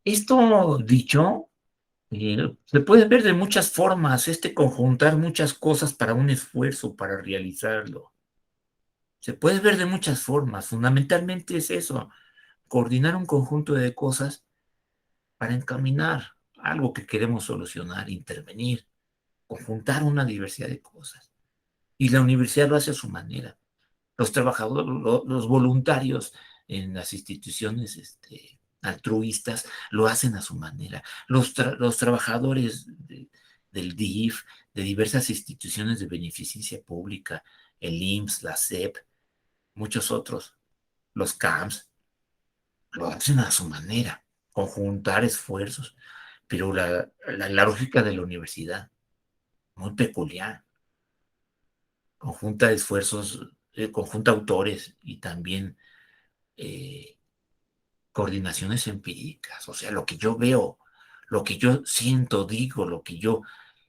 Esto dicho, se puede ver de muchas formas, conjuntar muchas cosas para un esfuerzo, para realizarlo. Se puede ver de muchas formas. Fundamentalmente es eso, coordinar un conjunto de cosas para encaminar algo que queremos solucionar, intervenir, conjuntar una diversidad de cosas. Y la universidad lo hace a su manera. Los trabajadores, los voluntarios en las instituciones altruistas lo hacen a su manera. Los trabajadores del DIF, de diversas instituciones de beneficencia pública, el IMSS, la SEP, muchos otros, los CAMS, lo hacen a su manera, conjuntar esfuerzos, pero la lógica de la universidad, muy peculiar, conjunta esfuerzos, conjunta autores y también eh, coordinaciones empíricas, o sea, lo que yo veo, lo que yo siento, digo, lo que yo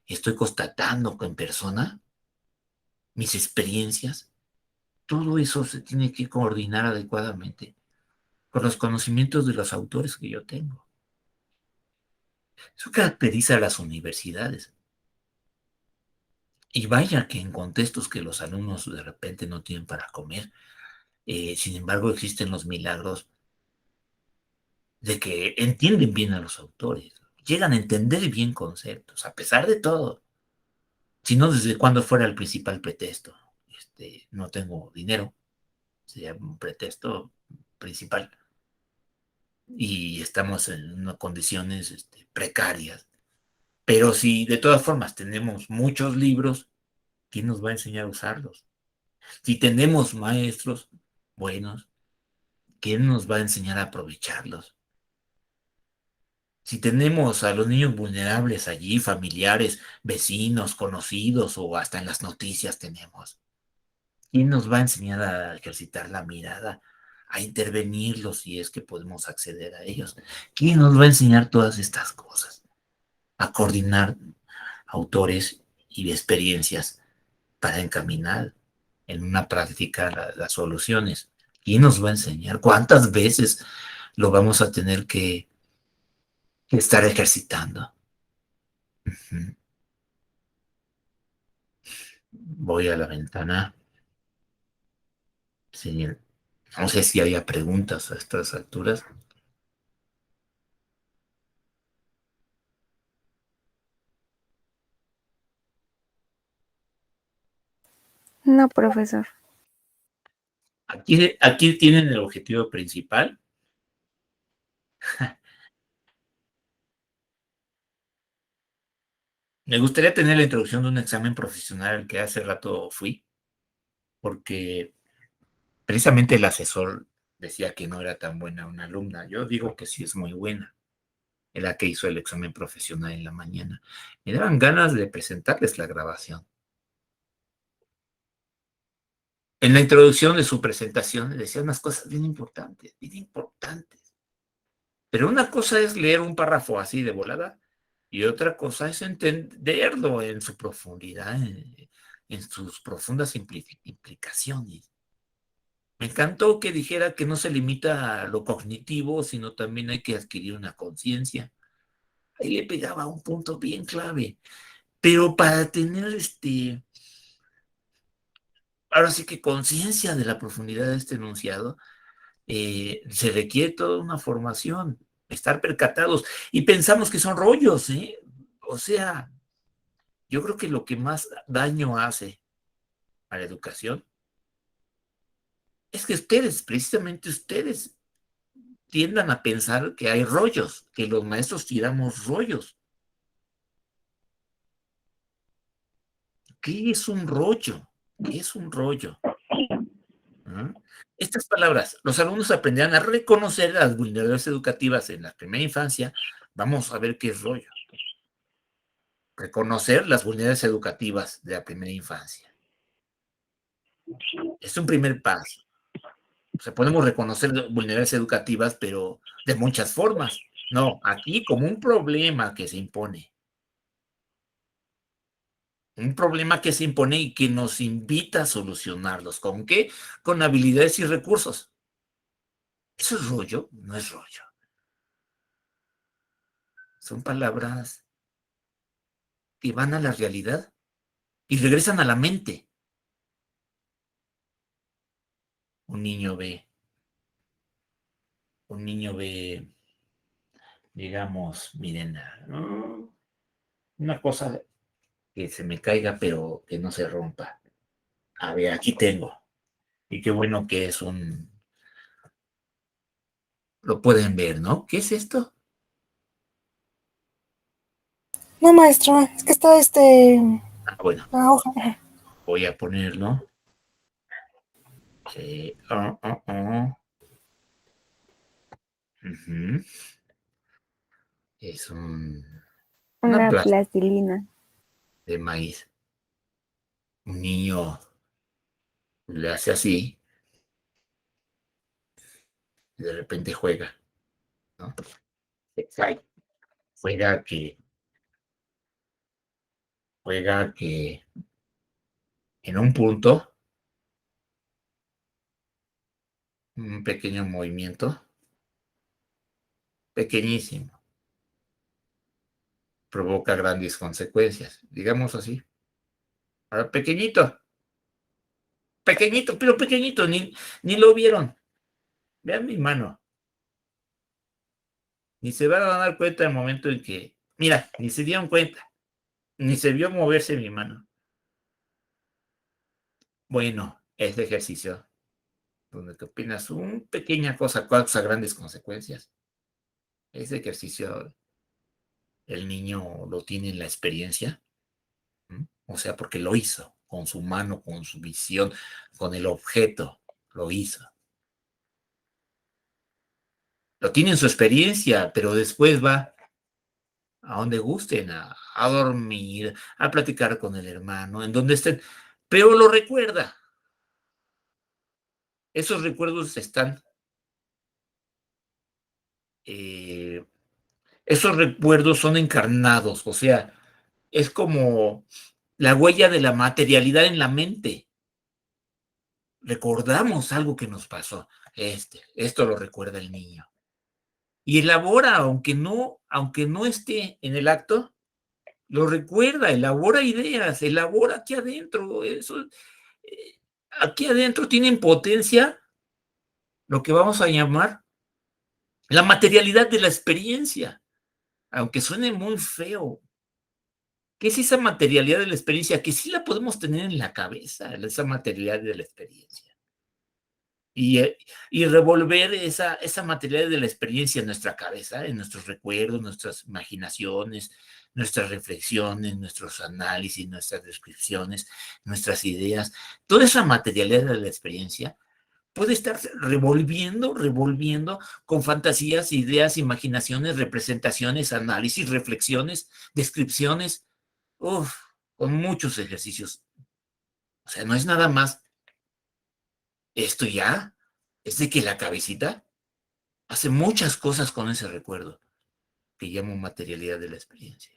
estoy constatando en persona, mis experiencias, todo eso se tiene que coordinar adecuadamente con los conocimientos de los autores que yo tengo. Eso caracteriza a las universidades. Y vaya que en contextos que los alumnos de repente no tienen para comer, sin embargo existen los milagros de que entienden bien a los autores, llegan a entender bien conceptos, a pesar de todo. Si no, desde cuándo fuera el principal pretexto. No tengo dinero, sería un pretexto principal. Y estamos en unas condiciones precarias. Pero si de todas formas tenemos muchos libros, ¿quién nos va a enseñar a usarlos? Si tenemos maestros buenos, ¿quién nos va a enseñar a aprovecharlos? Si tenemos a los niños vulnerables allí, familiares, vecinos, conocidos o hasta en las noticias tenemos, ¿quién nos va a enseñar a ejercitar la mirada, a intervenirlos si es que podemos acceder a ellos? ¿Quién nos va a enseñar todas estas cosas? A coordinar autores y experiencias para encaminar en una práctica las soluciones. ¿Quién nos va a enseñar? ¿Cuántas veces lo vamos a tener que estar ejercitando? Ujú. Voy a la ventana. Sí, no sé si haya preguntas a estas alturas. No, profesor. Aquí tienen el objetivo principal. Me gustaría tener la introducción de un examen profesional al que hace rato fui, porque precisamente el asesor decía que no era tan buena una alumna. Yo digo que sí es muy buena. Era la que hizo el examen profesional en la mañana. Me daban ganas de presentarles la grabación. En la introducción de su presentación decía unas cosas bien importantes, bien importantes. Pero una cosa es leer un párrafo así de volada y otra cosa es entenderlo en su profundidad, en sus profundas implicaciones. Me encantó que dijera que no se limita a lo cognitivo, sino también hay que adquirir una conciencia. Ahí le pegaba un punto bien clave. Pero para tener ahora sí que conciencia de la profundidad de este enunciado, se requiere toda una formación, estar percatados. Y pensamos que son rollos, ¿eh? O sea, yo creo que lo que más daño hace a la educación es que ustedes, precisamente ustedes, tiendan a pensar que hay rollos, que los maestros tiramos rollos. ¿Qué es un rollo? ¿Qué es un rollo? ¿Mm? Estas palabras, los alumnos aprenderán a reconocer las vulnerabilidades educativas en la primera infancia. Vamos a ver qué es rollo. Reconocer las vulnerabilidades educativas de la primera infancia. Es un primer paso. O sea, podemos reconocer vulnerabilidades educativas, pero de muchas formas. No, aquí como un problema que se impone. Un problema que se impone y que nos invita a solucionarlos. ¿Con qué? Con habilidades y recursos. ¿Eso es rollo? No es rollo. Son palabras que van a la realidad y regresan a la mente. Un niño ve, un niño ve, digamos, miren, una cosa que se me caiga, pero que no se rompa. A ver, aquí tengo. Y qué bueno que es lo pueden ver, ¿no? ¿Qué es esto? No, maestro, es que está Bueno, la hoja. voy a ponerlo. Sí. Ujú. Es una Una plaza plastilina. de maíz. Un niño le hace así y de repente juega, ¿no? Se cae. Juega que en un punto, un pequeño movimiento, pequeñísimo, provoca grandes consecuencias, digamos así. Ahora, pequeñito, pequeñito, pero pequeñito, ni lo vieron. Vean mi mano. Ni se van a dar cuenta del momento en que, mira, ni se dieron cuenta, ni se vio moverse mi mano. Bueno, ese ejercicio, donde te opinas una pequeña cosa causa grandes consecuencias. Ese ejercicio, el niño lo tiene en la experiencia, ¿m? O sea, porque lo hizo, con su mano, con su visión, con el objeto, lo hizo. Lo tiene en su experiencia, pero después va a donde gusten, a dormir, a platicar con el hermano, en donde estén, pero lo recuerda. Esos recuerdos están, eh, esos recuerdos son encarnados, o sea, es como la huella de la materialidad en la mente. Recordamos algo que nos pasó. Esto lo recuerda el niño. Y elabora, aunque no esté en el acto, lo recuerda, elabora ideas, elabora aquí adentro. Aquí adentro tienen potencia lo que vamos a llamar la materialidad de la experiencia, aunque suene muy feo. ¿Qué es esa materialidad de la experiencia? Que sí la podemos tener en la cabeza, esa materialidad de la experiencia. Y revolver esa materialidad de la experiencia en nuestra cabeza, en nuestros recuerdos, nuestras imaginaciones, nuestras reflexiones, nuestros análisis, nuestras descripciones, nuestras ideas, toda esa materialidad de la experiencia puede estar revolviendo con fantasías, ideas, imaginaciones, representaciones, análisis, reflexiones, descripciones, uf, con muchos ejercicios. O sea, no es nada más esto ya, es de que la cabecita hace muchas cosas con ese recuerdo, que llamo materialidad de la experiencia.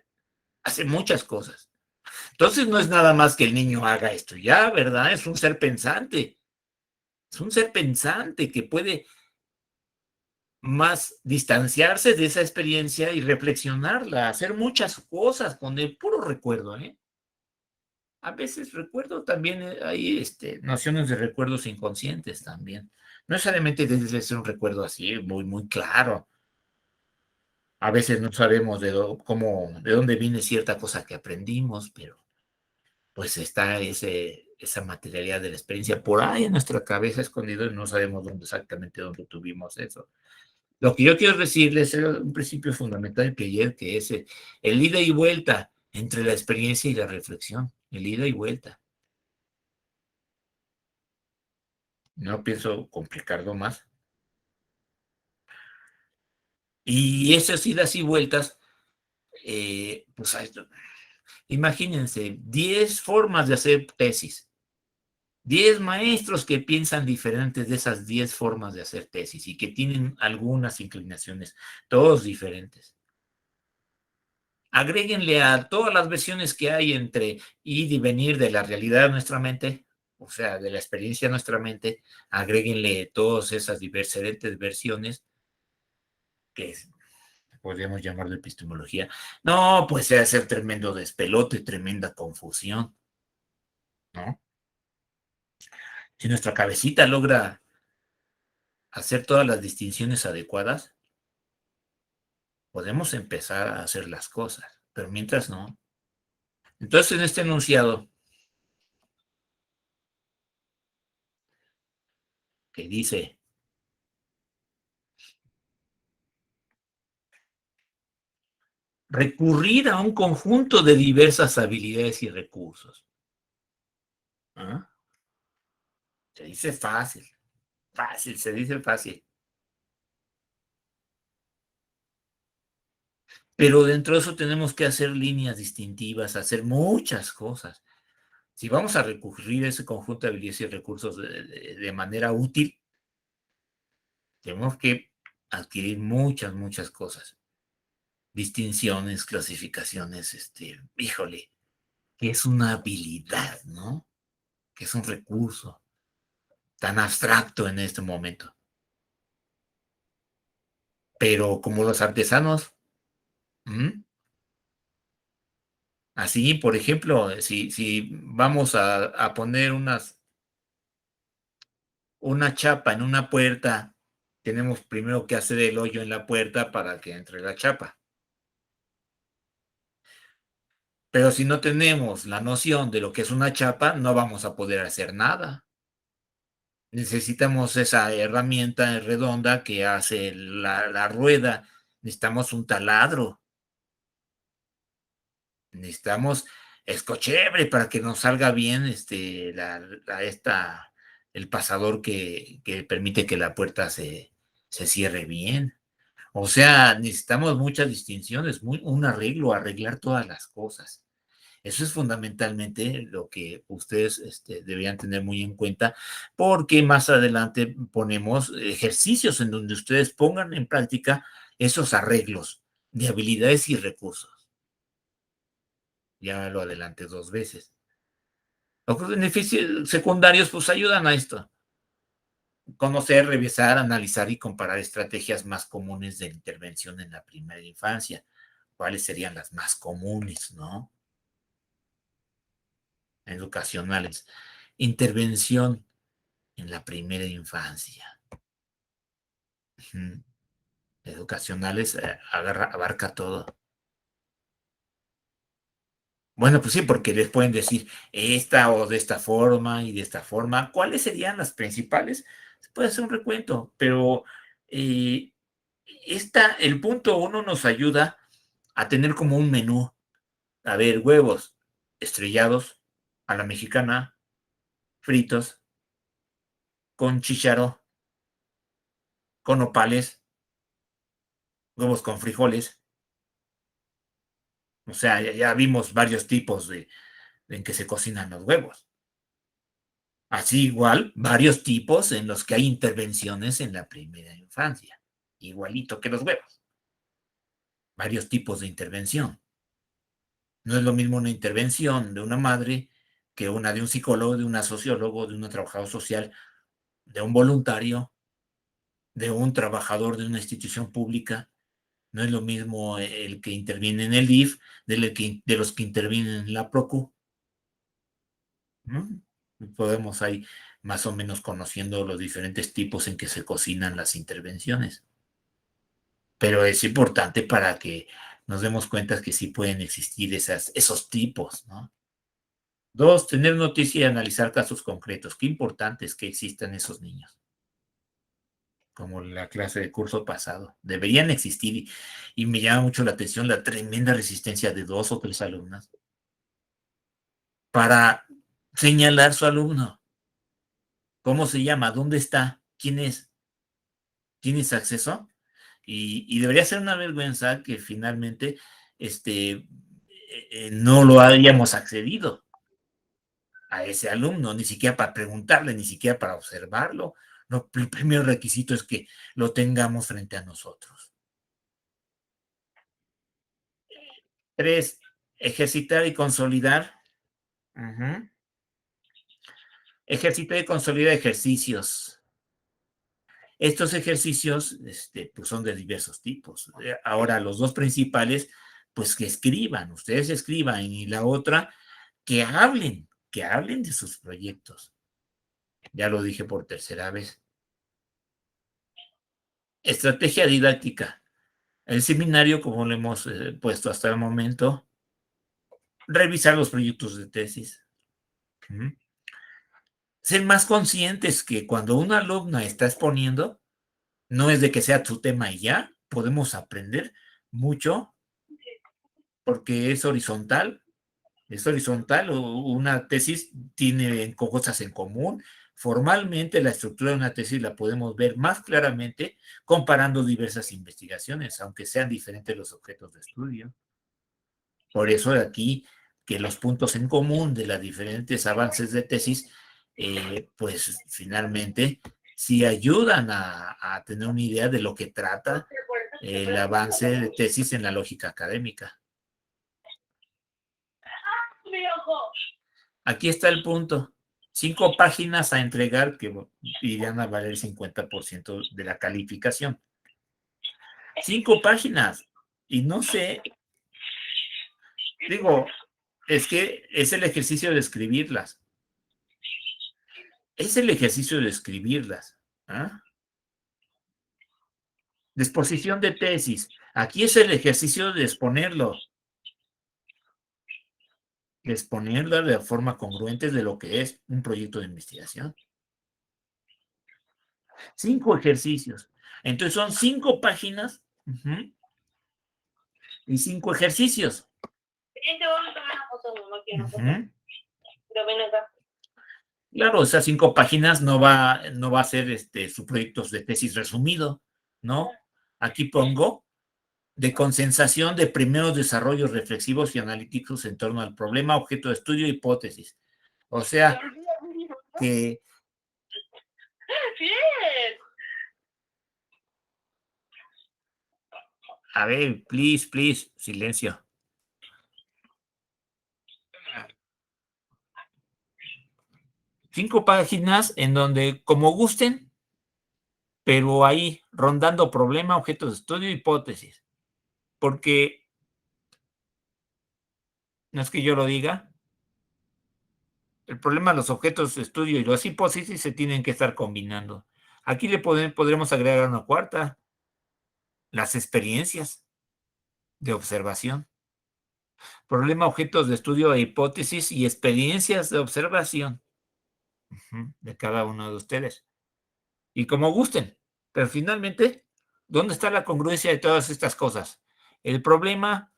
Hace muchas cosas. Entonces no es nada más que el niño haga esto ya, ¿verdad? Es un ser pensante. Es un ser pensante que puede más distanciarse de esa experiencia y reflexionarla, hacer muchas cosas con el puro recuerdo, ¿eh? A veces recuerdo también, hay nociones de recuerdos inconscientes también. No necesariamente debe ser un recuerdo así, muy, muy claro. A veces no sabemos de dónde viene cierta cosa que aprendimos, pero pues está esa materialidad de la experiencia por ahí en nuestra cabeza escondido y no sabemos exactamente dónde tuvimos eso. Lo que yo quiero decirles es un principio fundamental que ayer, que es el ida y vuelta entre la experiencia y la reflexión, el ida y vuelta. No pienso complicarlo más. Y esas idas y vueltas, pues imagínense, 10 formas de hacer tesis, 10 maestros que piensan diferentes de esas 10 formas de hacer tesis y que tienen algunas inclinaciones, todos diferentes. Agréguenle a todas las versiones que hay entre ir y venir de la realidad de nuestra mente, o sea, de la experiencia de nuestra mente, agréguenle todas esas diferentes versiones que podríamos llamarlo epistemología. No, pues se hacer tremendo despelote, tremenda confusión, ¿no? Si nuestra cabecita logra hacer todas las distinciones adecuadas, podemos empezar a hacer las cosas, pero mientras no. Entonces, en este enunciado que dice, recurrir a un conjunto de diversas habilidades y recursos. ¿Ah? Se dice fácil, fácil, se dice fácil. Pero dentro de eso tenemos que hacer líneas distintivas, hacer muchas cosas. Si vamos a recurrir a ese conjunto de habilidades y recursos de manera útil, tenemos que adquirir muchas cosas. Distinciones, clasificaciones, híjole, que es una habilidad, ¿no? Que es un recurso tan abstracto en este momento. Pero como los artesanos, ¿m? Así, por ejemplo, si vamos a poner una chapa en una puerta, tenemos primero que hacer el hoyo en la puerta para que entre la chapa. Pero si no tenemos la noción de lo que es una chapa, no vamos a poder hacer nada. Necesitamos esa herramienta redonda que hace la rueda. Necesitamos un taladro. Necesitamos escochebre para que nos salga bien el pasador que permite que la puerta se cierre bien. O sea, necesitamos muchas distinciones, un arreglo, arreglar todas las cosas. Eso es fundamentalmente lo que ustedes deberían tener muy en cuenta, porque más adelante ponemos ejercicios en donde ustedes pongan en práctica esos arreglos de habilidades y recursos. Ya lo adelanté 2 veces. Los beneficios secundarios pues ayudan a esto. Conocer, revisar, analizar y comparar estrategias más comunes de intervención en la primera infancia. ¿Cuáles serían las más comunes, no? Educacionales. Intervención en la primera infancia. Educacionales abarca todo. Bueno, pues sí, porque les pueden decir esta o de esta forma y de esta forma. ¿Cuáles serían las principales? Se puede hacer un recuento, pero eh, el punto 1 nos ayuda a tener como un menú. A ver, huevos estrellados a la mexicana, fritos, con chícharo, con nopales, huevos con frijoles. O sea, ya vimos varios tipos en que se cocinan los huevos. Así igual, varios tipos en los que hay intervenciones en la primera infancia. Igualito que los huevos. Varios tipos de intervención. No es lo mismo una intervención de una madre que una de un psicólogo, de una sociólogo, de un trabajador social, de un voluntario, de un trabajador de una institución pública. No es lo mismo el que interviene en el DIF de los que intervienen en la PROCU, ¿no? Podemos ahí más o menos conociendo los diferentes tipos en que se cocinan las intervenciones. Pero es importante para que nos demos cuenta que sí pueden existir esos tipos, ¿no? 2, tener noticia y analizar casos concretos. Qué importante es que existan esos niños, como la clase de curso pasado. Deberían existir y me llama mucho la atención la tremenda resistencia de 2 o 3 alumnas para señalar su alumno. ¿Cómo se llama? ¿Dónde está? ¿Quién es? ¿Tienes acceso? Y debería ser una vergüenza que finalmente no lo hayamos accedido a ese alumno, ni siquiera para preguntarle, ni siquiera para observarlo. No, el primer requisito es que lo tengamos frente a nosotros. 3, ejercitar y consolidar. Ejercitar y consolidar ejercicios. Estos ejercicios pues son de diversos tipos. Ahora, los dos principales, pues que escriban, ustedes escriban, y la otra, que hablen de sus proyectos. Ya lo dije por tercera vez. Estrategia didáctica. El seminario, como lo hemos puesto hasta el momento, revisar los proyectos de tesis. Ser más conscientes que cuando una alumna está exponiendo, no es de que sea su tema y ya, podemos aprender mucho porque es horizontal, una tesis tiene cosas en común. Formalmente la estructura de una tesis la podemos ver más claramente comparando diversas investigaciones, aunque sean diferentes los objetos de estudio. Por eso de aquí que los puntos en común de los diferentes avances de tesis, pues finalmente sí ayudan a tener una idea de lo que trata el avance de tesis en la lógica académica. Aquí está el punto. 5 páginas a entregar que irían a valer el 50% de la calificación. 5 páginas. Y no sé, digo, es que es el ejercicio de escribirlas. Es el ejercicio de escribirlas. ¿Ah? De exposición de tesis. Aquí es el ejercicio de exponerlo. De exponerla de forma congruente de lo que es un proyecto de investigación. 5 ejercicios. Entonces son 5 páginas y 5 ejercicios. Claro, esas 5 páginas no va a ser su proyecto de tesis resumido, ¿no? Aquí pongo de consensación de primeros desarrollos reflexivos y analíticos en torno al problema, objeto de estudio, hipótesis. O sea, que... A ver, please, silencio. Cinco páginas en donde, como gusten, pero ahí rondando problema, objeto de estudio, hipótesis. Porque no es que yo lo diga, el problema, los objetos de estudio y las hipótesis se tienen que estar combinando. Aquí podremos agregar una cuarta, las experiencias de observación. Problema, objetos de estudio e hipótesis y experiencias de observación de cada uno de ustedes. Y como gusten, pero finalmente, ¿dónde está la congruencia de todas estas cosas? El problema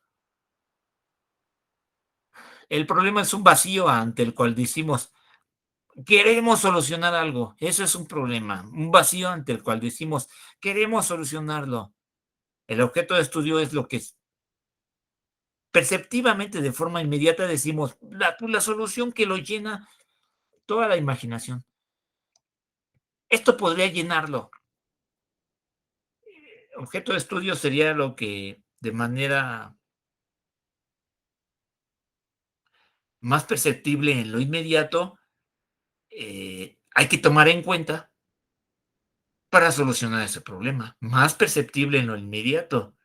es un vacío ante el cual decimos, queremos solucionar algo. Eso es un problema, un vacío ante el cual decimos, queremos solucionarlo. El objeto de estudio es lo que perceptivamente, de forma inmediata, decimos, la solución que lo llena toda la imaginación. Esto podría llenarlo. Objeto de estudio sería lo que de manera más perceptible en lo inmediato hay que tomar en cuenta para solucionar ese problema. Más perceptible en lo inmediato.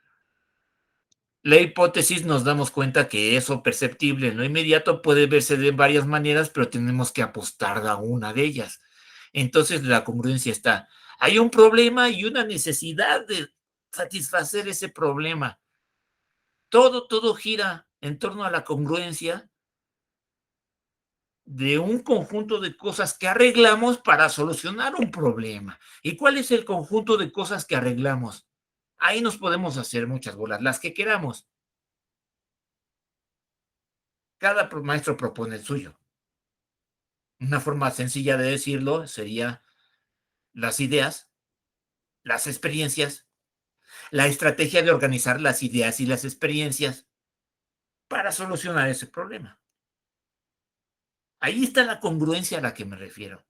La hipótesis nos damos cuenta que eso perceptible en lo inmediato puede verse de varias maneras, pero tenemos que apostar a una de ellas. Entonces la congruencia está. Hay un problema y una necesidad de satisfacer ese problema. Todo gira en torno a la congruencia de un conjunto de cosas que arreglamos para solucionar un problema. ¿Y cuál es el conjunto de cosas que arreglamos? Ahí nos podemos hacer muchas bolas, las que queramos. Cada maestro propone el suyo. Una forma sencilla de decirlo sería las ideas, las experiencias, la estrategia de organizar las ideas y las experiencias para solucionar ese problema. Ahí está la congruencia a la que me refiero.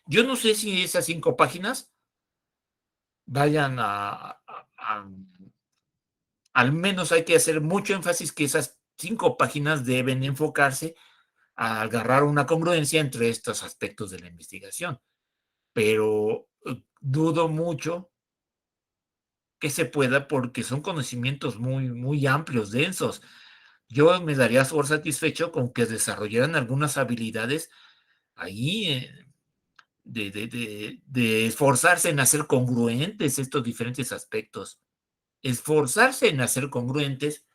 Yo no sé si esas 5 páginas vayan al menos hay que hacer mucho énfasis que esas 5 páginas deben enfocarse a agarrar una congruencia entre estos aspectos de la investigación. Pero dudo mucho que se pueda porque son conocimientos muy, muy amplios, densos. Yo me daría por satisfecho con que desarrollaran algunas habilidades ahí, de esforzarse en hacer congruentes estos diferentes aspectos. Esforzarse en hacer congruentes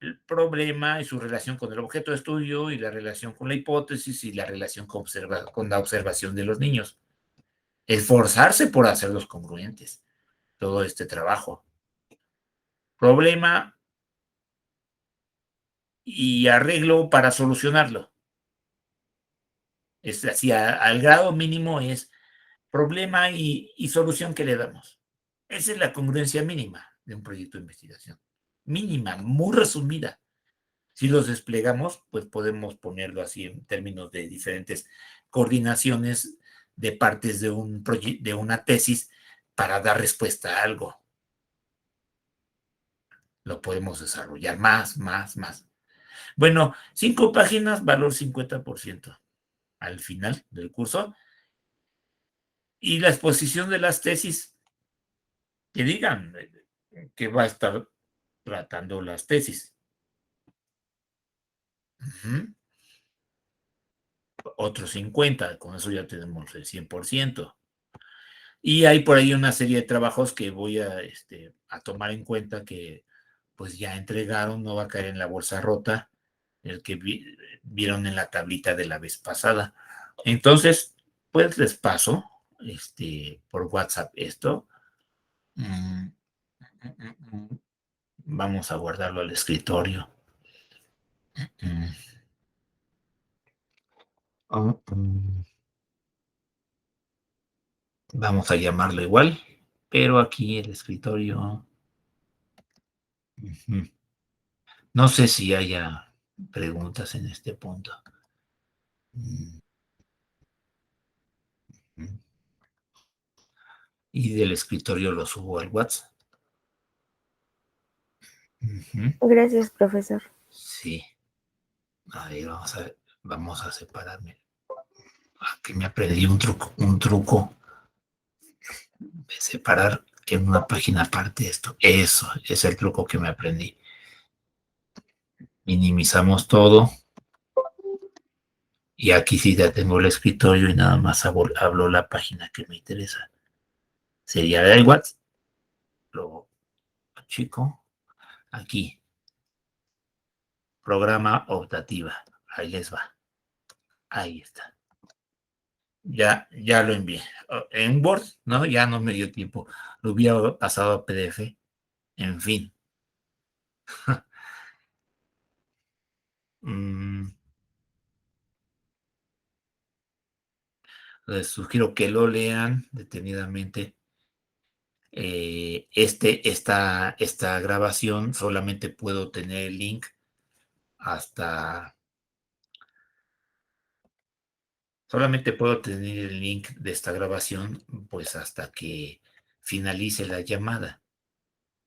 el problema y su relación con el objeto de estudio y la relación con la hipótesis y la relación con la observación de los niños. Esforzarse por hacerlos congruentes, todo este trabajo. Problema y arreglo para solucionarlo. Es así, al grado mínimo es problema y solución que le damos. Esa es la congruencia mínima de un proyecto de investigación. Mínima, muy resumida. Si los desplegamos, pues podemos ponerlo así en términos de diferentes coordinaciones de partes de una tesis para dar respuesta a algo. Lo podemos desarrollar más, más, más. Bueno, 5 páginas, valor 50% al final del curso. Y la exposición de las tesis que digan que va a estar tratando las tesis. Otros 50, con eso ya tenemos el 100%. Y hay por ahí una serie de trabajos que voy a tomar en cuenta que pues ya entregaron, no va a caer en la bolsa rota, el que vieron en la tablita de la vez pasada. Entonces, pues les paso por WhatsApp esto. Vamos a guardarlo al escritorio. Vamos a llamarlo igual, pero aquí el escritorio. No sé si haya preguntas en este punto. Y del escritorio lo subo al WhatsApp. Gracias, profesor. Sí. A ver, vamos a separarme. Aquí me aprendí un truco de separar en una página aparte esto. Eso es el truco que me aprendí. Minimizamos todo. Y aquí sí ya tengo el escritorio y nada más hablo la página que me interesa. Sería el WhatsApp. Lo chico. Aquí. Programa optativa. Ahí les va. Ahí está. Ya lo envié. En Word, ¿no? Ya no me dio tiempo. Lo hubiera pasado a PDF. En fin. Les sugiero que lo lean detenidamente. Esta grabación solamente puedo tener el link solamente puedo tener el link de esta grabación pues hasta que finalice la llamada.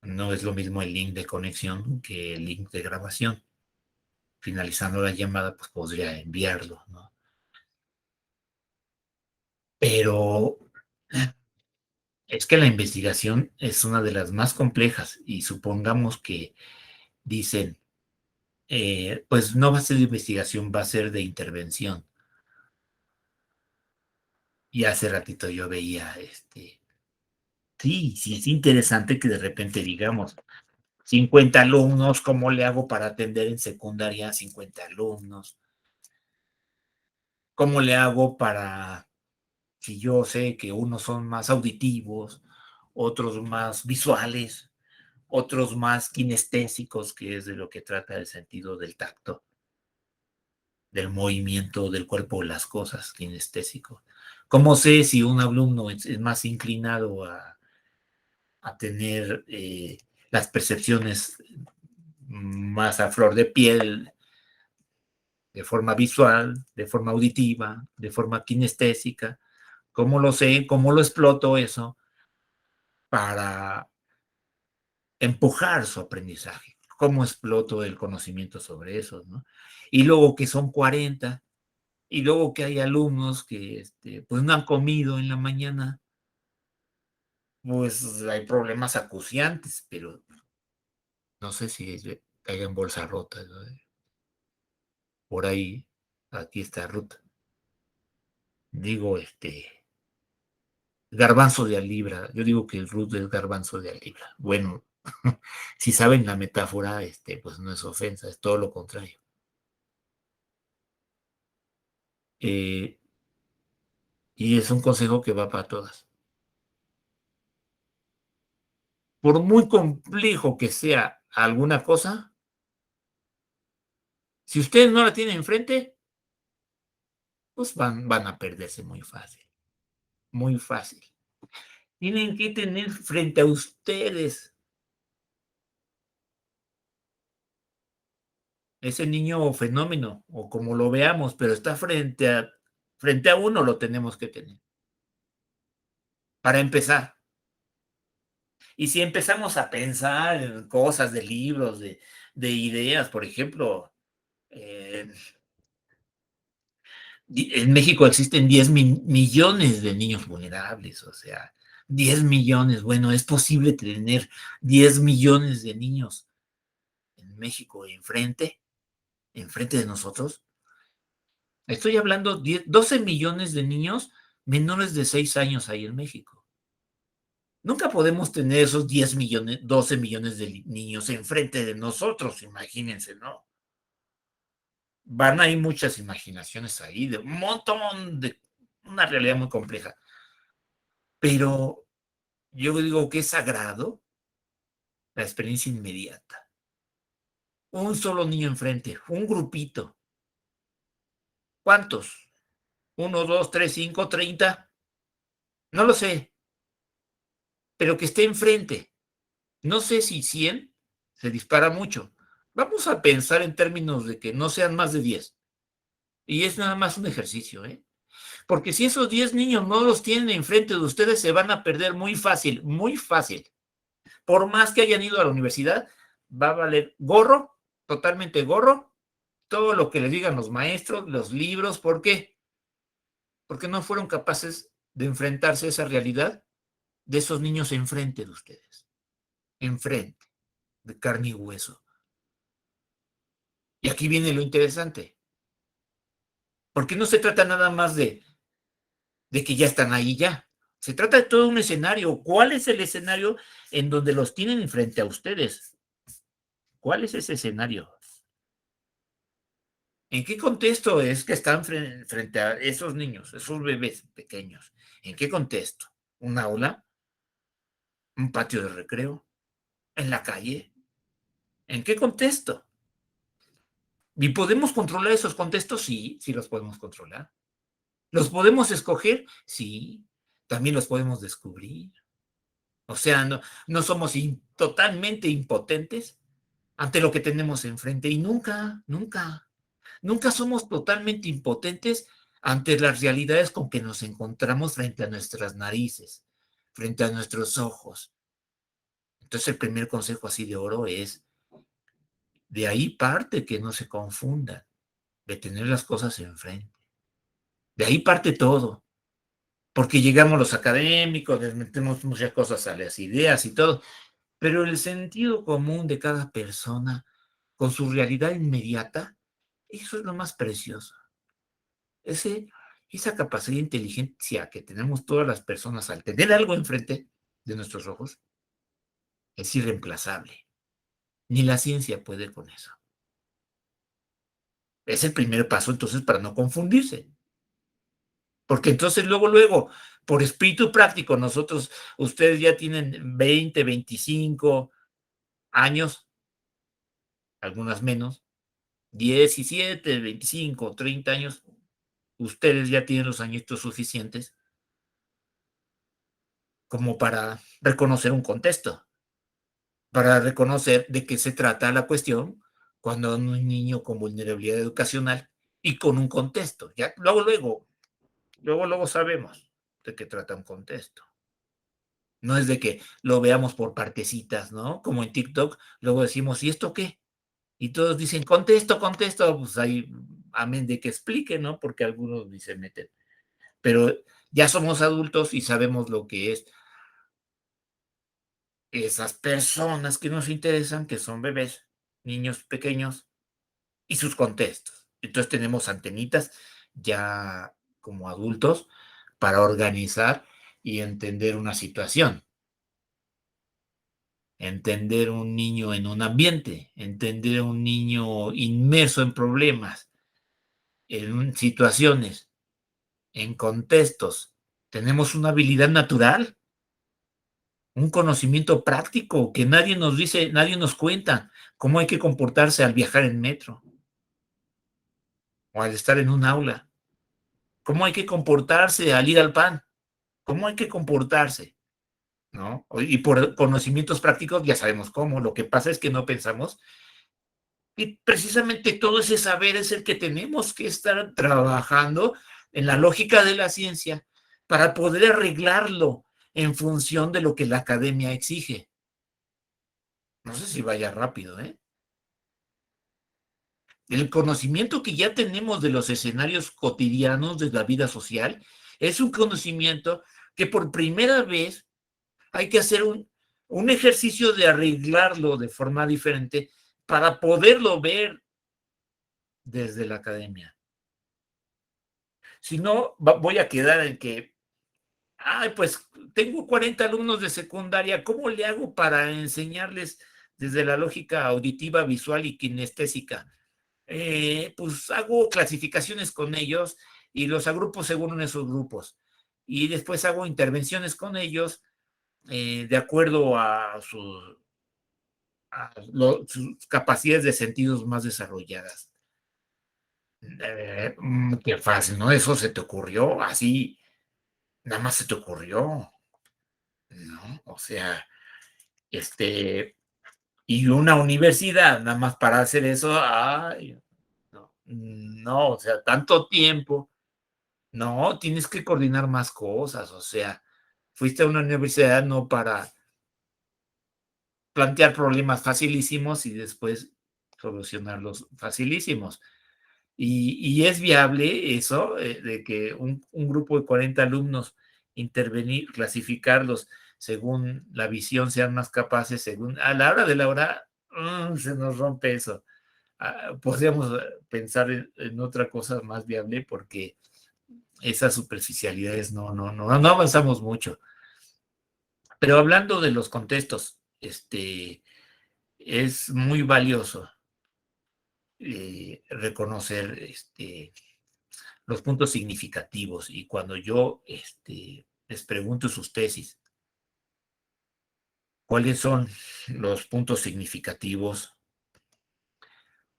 No es lo mismo el link de conexión que el link de grabación. Finalizando la llamada, pues podría enviarlo, ¿no? Pero es que la investigación es una de las más complejas y supongamos que dicen, pues no va a ser de investigación, va a ser de intervención. Y hace ratito yo veía, sí, es interesante que de repente digamos, 50 alumnos, ¿cómo le hago para atender en secundaria a 50 alumnos? ¿Cómo le hago si yo sé que unos son más auditivos, otros más visuales, otros más kinestésicos, que es de lo que trata el sentido del tacto, del movimiento del cuerpo, las cosas, kinestésico? ¿Cómo sé si un alumno es más inclinado a tener las percepciones más a flor de piel, de forma visual, de forma auditiva, de forma kinestésica? ¿Cómo lo sé? ¿Cómo lo exploto eso para empujar su aprendizaje? ¿Cómo exploto el conocimiento sobre eso, ¿no? Y luego que son 40, Y luego que hay alumnos que pues no han comido en la mañana, pues hay problemas acuciantes, pero no sé si hayan bolsa rota, ¿no? Por ahí, aquí está Ruth. Digo, garbanzo de a libra. Yo digo que el Ruth es garbanzo de a libra. Bueno, si saben la metáfora, pues no es ofensa, es todo lo contrario. Y es un consejo que va para todas. Por muy complejo que sea alguna cosa, si ustedes no la tienen enfrente, pues van a perderse muy fácil, muy fácil. Tienen que tener frente a ustedes ese niño fenómeno, o como lo veamos, pero está frente a uno, lo tenemos que tener, para empezar. Y si empezamos a pensar en cosas de libros, de ideas, por ejemplo, eh, en México existen 10 millones de niños vulnerables, o sea, 10 millones. Bueno, es posible tener 10 millones de niños en México enfrente de nosotros. Estoy hablando 12 millones de niños menores de 6 años ahí en México. Nunca podemos tener esos 10 millones, 12 millones de niños enfrente de nosotros, imagínense, ¿no? Van a ir muchas imaginaciones ahí, de un montón de una realidad muy compleja. Pero yo digo que es sagrado la experiencia inmediata. Un solo niño enfrente, un grupito. ¿Cuántos? ¿Uno, dos, tres, cinco, 30? No lo sé, pero que esté enfrente. No sé si 100 se dispara mucho. Vamos a pensar en términos de que no sean más de 10. Y es nada más un ejercicio, ¿eh? Porque si esos 10 niños no los tienen enfrente de ustedes, se van a perder muy fácil, muy fácil. Por más que hayan ido a la universidad, va a valer gorro, totalmente gorro, todo lo que le digan los maestros, los libros. ¿Por qué? Porque no fueron capaces de enfrentarse a esa realidad de esos niños enfrente de ustedes, enfrente, de carne y hueso. Y aquí viene lo interesante, porque no se trata nada más de que ya están ahí ya. Se trata de todo un escenario. ¿Cuál es el escenario en donde los tienen frente a ustedes? ¿Cuál es ese escenario? ¿En qué contexto es que están frente a esos niños, esos bebés pequeños? ¿En qué contexto? ¿Un aula? ¿Un patio de recreo? ¿En la calle? ¿En qué contexto? ¿Y podemos controlar esos contextos? Sí, sí los podemos controlar. ¿Los podemos escoger? Sí, también los podemos descubrir. O sea, no somos totalmente impotentes ante lo que tenemos enfrente. Y nunca somos totalmente impotentes ante las realidades con que nos encontramos frente a nuestras narices, frente a nuestros ojos. Entonces el primer consejo así de oro es, de ahí parte que no se confundan, de tener las cosas enfrente. De ahí parte todo, porque llegamos los académicos, les metemos muchas cosas a las ideas y todo, pero el sentido común de cada persona, con su realidad inmediata, eso es lo más precioso. Esa capacidad de inteligencia que tenemos todas las personas al tener algo enfrente de nuestros ojos es irreemplazable. Ni la ciencia puede con eso. Es el primer paso entonces para no confundirse. Porque entonces luego, por espíritu práctico, ustedes ya tienen 20, 25 años, algunas menos, 17, 25, 30 años, ustedes ya tienen los añitos suficientes como para reconocer un contexto, para reconocer de qué se trata la cuestión cuando un niño con vulnerabilidad educacional y con un contexto. Ya luego sabemos de qué trata un contexto. No es de que lo veamos por partecitas, ¿no? Como en TikTok, luego decimos, ¿y esto qué? Y todos dicen, contesto, pues ahí amén de que explique, ¿no? Porque algunos ni se meten. Pero ya somos adultos y sabemos lo que es esas personas que nos interesan, que son bebés, niños pequeños y sus contextos. Entonces tenemos antenitas ya como adultos para organizar y entender una situación, entender un niño en un ambiente, entender un niño inmerso en problemas, en situaciones, en contextos. Tenemos una habilidad natural, un conocimiento práctico que nadie nos dice, nadie nos cuenta cómo hay que comportarse al viajar en metro o al estar en un aula, cómo hay que comportarse al ir al PAN, cómo hay que comportarse, ¿no? Y por conocimientos prácticos ya sabemos cómo. Lo que pasa es que no pensamos y precisamente todo ese saber es el que tenemos que estar trabajando en la lógica de la ciencia para poder arreglarlo en función de lo que la academia exige. No sé si vaya rápido, ¿eh? El conocimiento que ya tenemos de los escenarios cotidianos de la vida social es un conocimiento que por primera vez hay que hacer un ejercicio de arreglarlo de forma diferente para poderlo ver desde la academia. Si no, voy a quedar en que, ay, pues tengo 40 alumnos de secundaria, ¿cómo le hago para enseñarles desde la lógica auditiva, visual y kinestésica? Pues hago clasificaciones con ellos y los agrupo según esos grupos. Y después hago intervenciones con ellos de acuerdo sus capacidades de sentidos más desarrolladas. Qué fácil, ¿no? Eso se te ocurrió así, nada más se te ocurrió, ¿no? O sea, y una universidad nada más para hacer eso, ay, no, no, o sea, tanto tiempo. No, tienes que coordinar más cosas, o sea, fuiste a una universidad no para plantear problemas facilísimos y después solucionarlos facilísimos. Y es viable eso, de que un grupo de 40 alumnos intervenir, clasificarlos según la visión, sean más capaces, según, a la hora de la hora, se nos rompe eso. Podríamos pensar en otra cosa más viable porque esas superficialidades no avanzamos mucho. Pero hablando de los contextos, es muy valioso reconocer los puntos significativos y cuando yo les pregunto sus tesis, ¿cuáles son los puntos significativos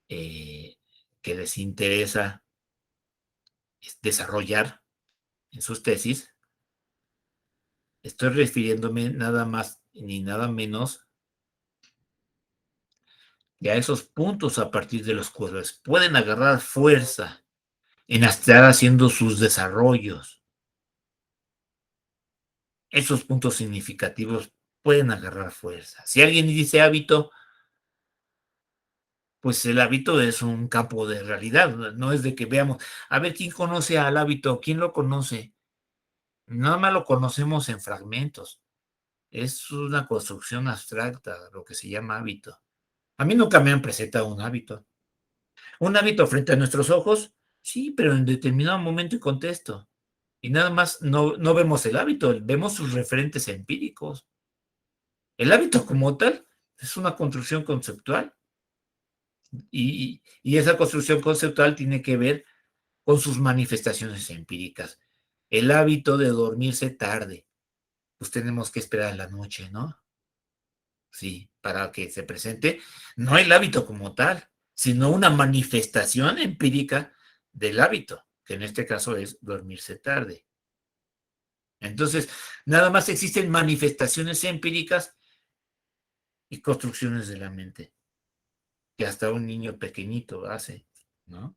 eh, que les interesa desarrollar en sus tesis? Estoy refiriéndome nada más ni nada menos que a esos puntos a partir de los cuales pueden agarrar fuerza en estar haciendo sus desarrollos. Esos puntos significativos pueden agarrar fuerza. Si alguien dice hábito, pues el hábito es un campo de realidad, no es de que veamos, a ver quién conoce al hábito, quién lo conoce. Nada más lo conocemos en fragmentos. Es una construcción abstracta, lo que se llama hábito. A mí nunca me han presentado un hábito. Un hábito frente a nuestros ojos, sí, pero en determinado momento y contexto. Y nada más no vemos el hábito, vemos sus referentes empíricos. El hábito como tal es una construcción conceptual y esa construcción conceptual tiene que ver con sus manifestaciones empíricas. El hábito de dormirse tarde, pues tenemos que esperar a la noche, ¿no? Sí, para que se presente, no el hábito como tal, sino una manifestación empírica del hábito, que en este caso es dormirse tarde. Entonces, nada más existen manifestaciones empíricas y construcciones de la mente, que hasta un niño pequeñito hace, ¿no?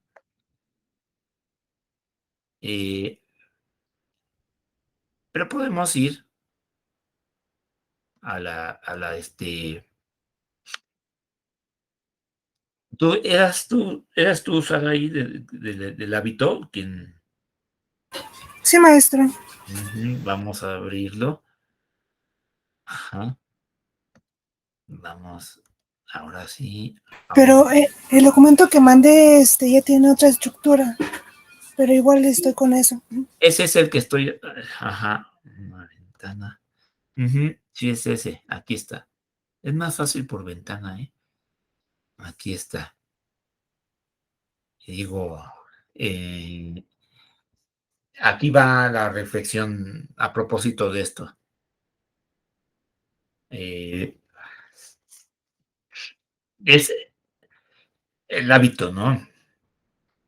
Eh, pero podemos ir a la eras tú, Saraí, del hábito, quien... Sí, maestro. Vamos a abrirlo. Ajá. Vamos, ahora sí. Pero el documento que mandé ya tiene otra estructura. Pero igual estoy con eso. Ese es el que estoy... Ajá. Una ventana. Sí, es ese. Aquí está. Es más fácil por ventana, ¿eh? Aquí está. Y digo, aquí va la reflexión a propósito de esto. Es el hábito, ¿no?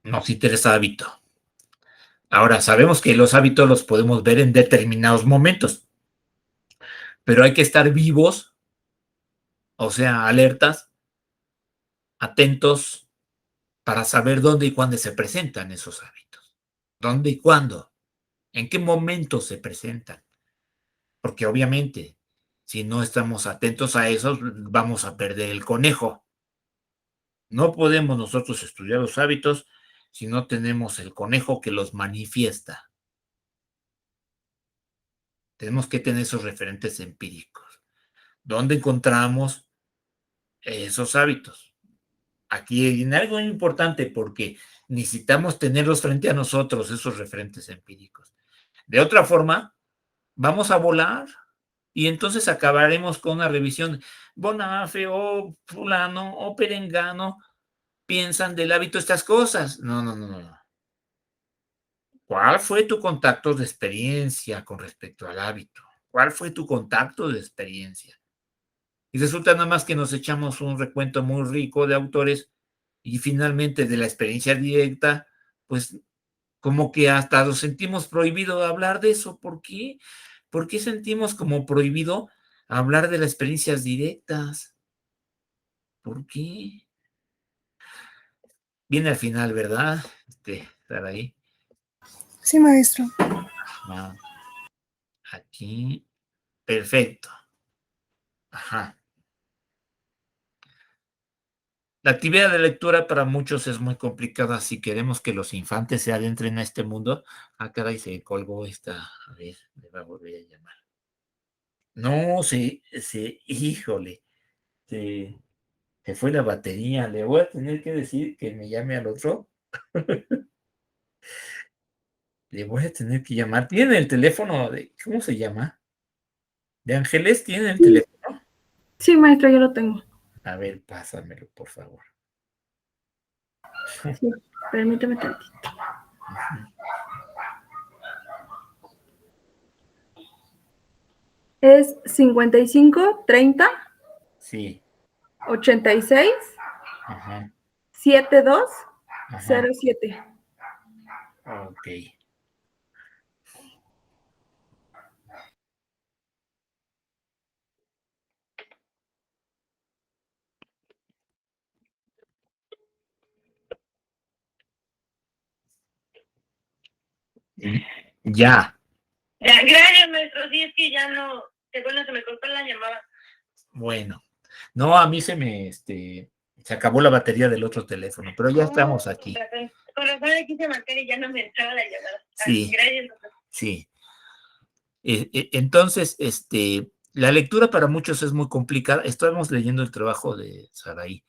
Nos interesa hábito. Ahora, sabemos que los hábitos los podemos ver en determinados momentos, pero hay que estar vivos, o sea, alertas, atentos, para saber dónde y cuándo se presentan esos hábitos. ¿Dónde y cuándo? ¿En qué momento se presentan? Porque obviamente, si no estamos atentos a eso, vamos a perder el conejo. No podemos nosotros estudiar los hábitos si no tenemos el conejo que los manifiesta. Tenemos que tener esos referentes empíricos. ¿Dónde encontramos esos hábitos? Aquí hay algo importante porque necesitamos tenerlos frente a nosotros, esos referentes empíricos. De otra forma, vamos a volar y entonces acabaremos con una revisión. Bonafe o fulano o perengano piensan del hábito estas cosas. No, no, no, no. ¿Cuál fue tu contacto de experiencia con respecto al hábito? ¿Cuál fue tu contacto de experiencia? Y resulta nada más que nos echamos un recuento muy rico de autores y finalmente de la experiencia directa, pues como que hasta nos sentimos prohibido hablar de eso. ¿Por qué? ¿Por qué sentimos como prohibido hablar de las experiencias directas? ¿Por qué? Viene al final, ¿verdad? Estar ahí. Sí, maestro. Ah, aquí. Perfecto. Ajá. La actividad de lectura para muchos es muy complicada si queremos que los infantes se adentren a este mundo. Ah, caray, se colgó esta. A ver, me va a volver a llamar. No, híjole, se, se fue la batería. Le voy a tener que decir que me llame al otro. Le voy a tener que llamar. ¿Tiene el teléfono de, cómo se llama? ¿De Ángeles? ¿Tiene el teléfono? Sí, maestro, yo lo tengo. A ver, pásamelo, por favor. Sí, permíteme tantito. Es 55 30 Sí. 86 Ajá. 72 Ajá. 07. Ok. Ya. Ya, gracias, maestro. Sí, es que ya no, que bueno, se me cortó la llamada. Bueno. No, a mí se acabó la batería del otro teléfono, pero ya estamos aquí. Con razón le quise marcar y ya no me entraba la llamada. Sí. Gracias, doctor. Sí. Entonces, la lectura para muchos es muy complicada. Estamos leyendo el trabajo de Saraí.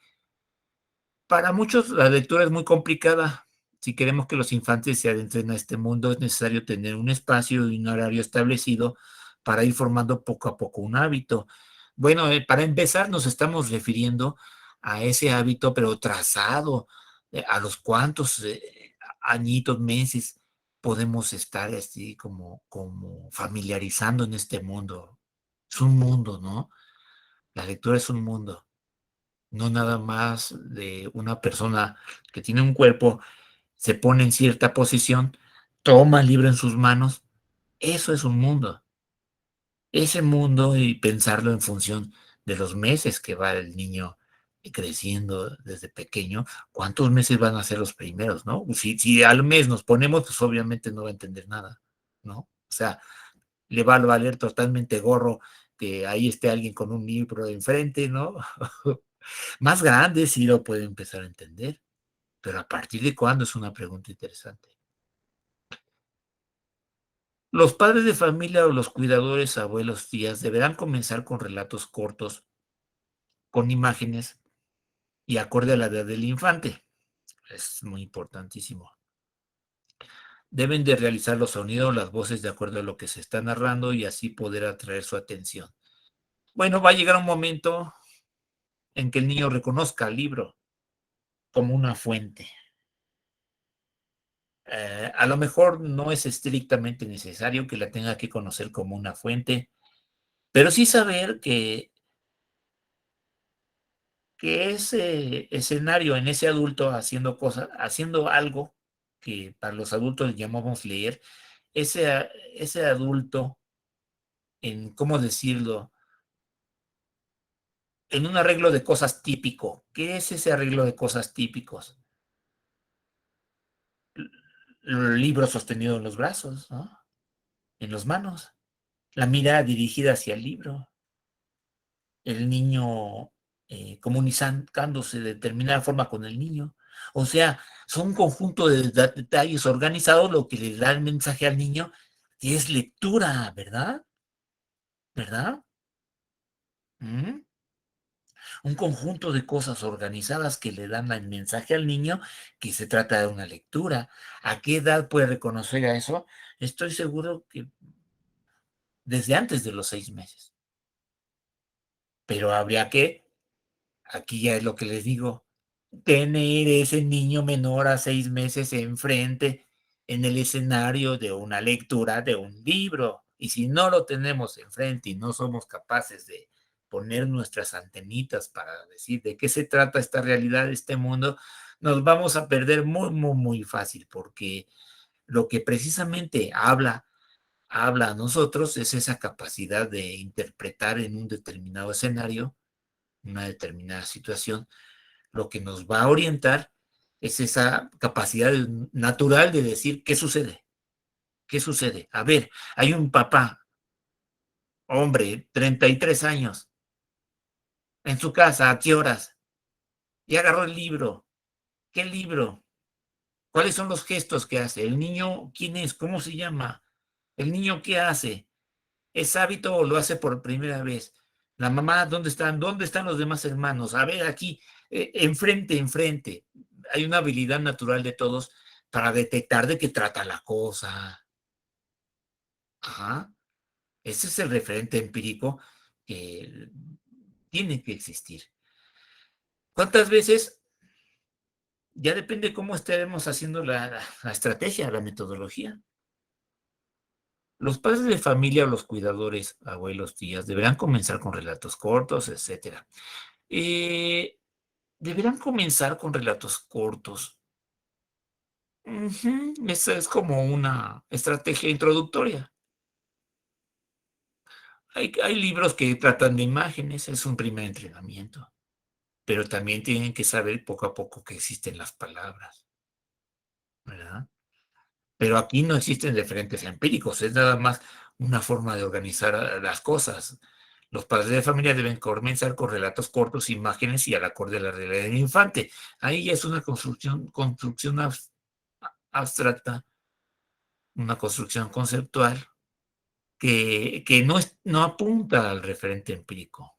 Para muchos la lectura es muy complicada. Si queremos que los infantes se adentren a este mundo, es necesario tener un espacio y un horario establecido para ir formando poco a poco un hábito. Bueno, para empezar nos estamos refiriendo a ese hábito, pero trazado, a los cuantos añitos, meses podemos estar así como familiarizando en este mundo. Es un mundo, ¿no? La lectura es un mundo, no nada más de una persona que tiene un cuerpo, se pone en cierta posición, toma el libro en sus manos. Eso es un mundo. Ese mundo y pensarlo en función de los meses que va el niño creciendo desde pequeño, ¿cuántos meses van a ser los primeros, no? Si al mes nos ponemos, pues obviamente no va a entender nada, ¿no? O sea, le va a valer totalmente gorro que ahí esté alguien con un libro de enfrente, ¿no? Más grande sí lo puede empezar a entender, pero ¿a partir de cuándo? Es una pregunta interesante. Los padres de familia o los cuidadores, abuelos, tías, deberán comenzar con relatos cortos, con imágenes y acorde a la edad del infante. Es muy importantísimo. Deben de realizar los sonidos, las voces de acuerdo a lo que se está narrando y así poder atraer su atención. Bueno, va a llegar un momento en que el niño reconozca el libro como una fuente. A lo mejor no es estrictamente necesario que la tenga que conocer como una fuente, pero sí saber que ese escenario en ese adulto haciendo cosas, haciendo algo que para los adultos llamamos leer, ese adulto en, ¿cómo decirlo? En un arreglo de cosas típico. ¿Qué es ese arreglo de cosas típicos? El libro sostenido en los brazos, ¿no? En las manos. La mirada dirigida hacia el libro. El niño comunicándose de determinada forma con el niño. O sea, son un conjunto de detalles organizados lo que le da el mensaje al niño, que es lectura, ¿verdad? ¿Verdad? ¿Mm? Un conjunto de cosas organizadas que le dan el mensaje al niño que se trata de una lectura. ¿A qué edad puede reconocer a eso? Estoy seguro que desde antes de los 6 meses. Pero habría que, aquí ya es lo que les digo, tener ese niño menor a 6 meses enfrente en el escenario de una lectura de un libro. Y si no lo tenemos enfrente y no somos capaces de poner nuestras antenitas para decir de qué se trata esta realidad, este mundo, nos vamos a perder muy, muy, muy fácil, porque lo que precisamente habla a nosotros es esa capacidad de interpretar en un determinado escenario, una determinada situación. Lo que nos va a orientar es esa capacidad natural de decir qué sucede, qué sucede. A ver, hay un papá, hombre, 33 años, en su casa, ¿a qué horas? Y agarró el libro. ¿Qué libro? ¿Cuáles son los gestos que hace? ¿El niño quién es? ¿Cómo se llama? ¿El niño qué hace? ¿Es hábito o lo hace por primera vez? La mamá, ¿dónde están? ¿Dónde están los demás hermanos? A ver, aquí, enfrente, enfrente. Hay una habilidad natural de todos para detectar de qué trata la cosa. Ajá. Ese es el referente empírico que tiene que existir. ¿Cuántas veces? Ya depende cómo estemos haciendo la estrategia, la metodología. Los padres de familia o los cuidadores, abuelos, tías, deberán comenzar con relatos cortos, etcétera. Deberán comenzar con relatos cortos. Esa es como una estrategia introductoria. Hay libros que tratan de imágenes, es un primer entrenamiento, pero también tienen que saber poco a poco que existen las palabras, ¿verdad? Pero aquí no existen referentes empíricos, es nada más una forma de organizar las cosas. Los padres de familia deben comenzar con relatos cortos, imágenes y al acorde a la realidad del infante. Ahí ya es una construcción abstracta, una construcción conceptual que no apunta al referente empírico,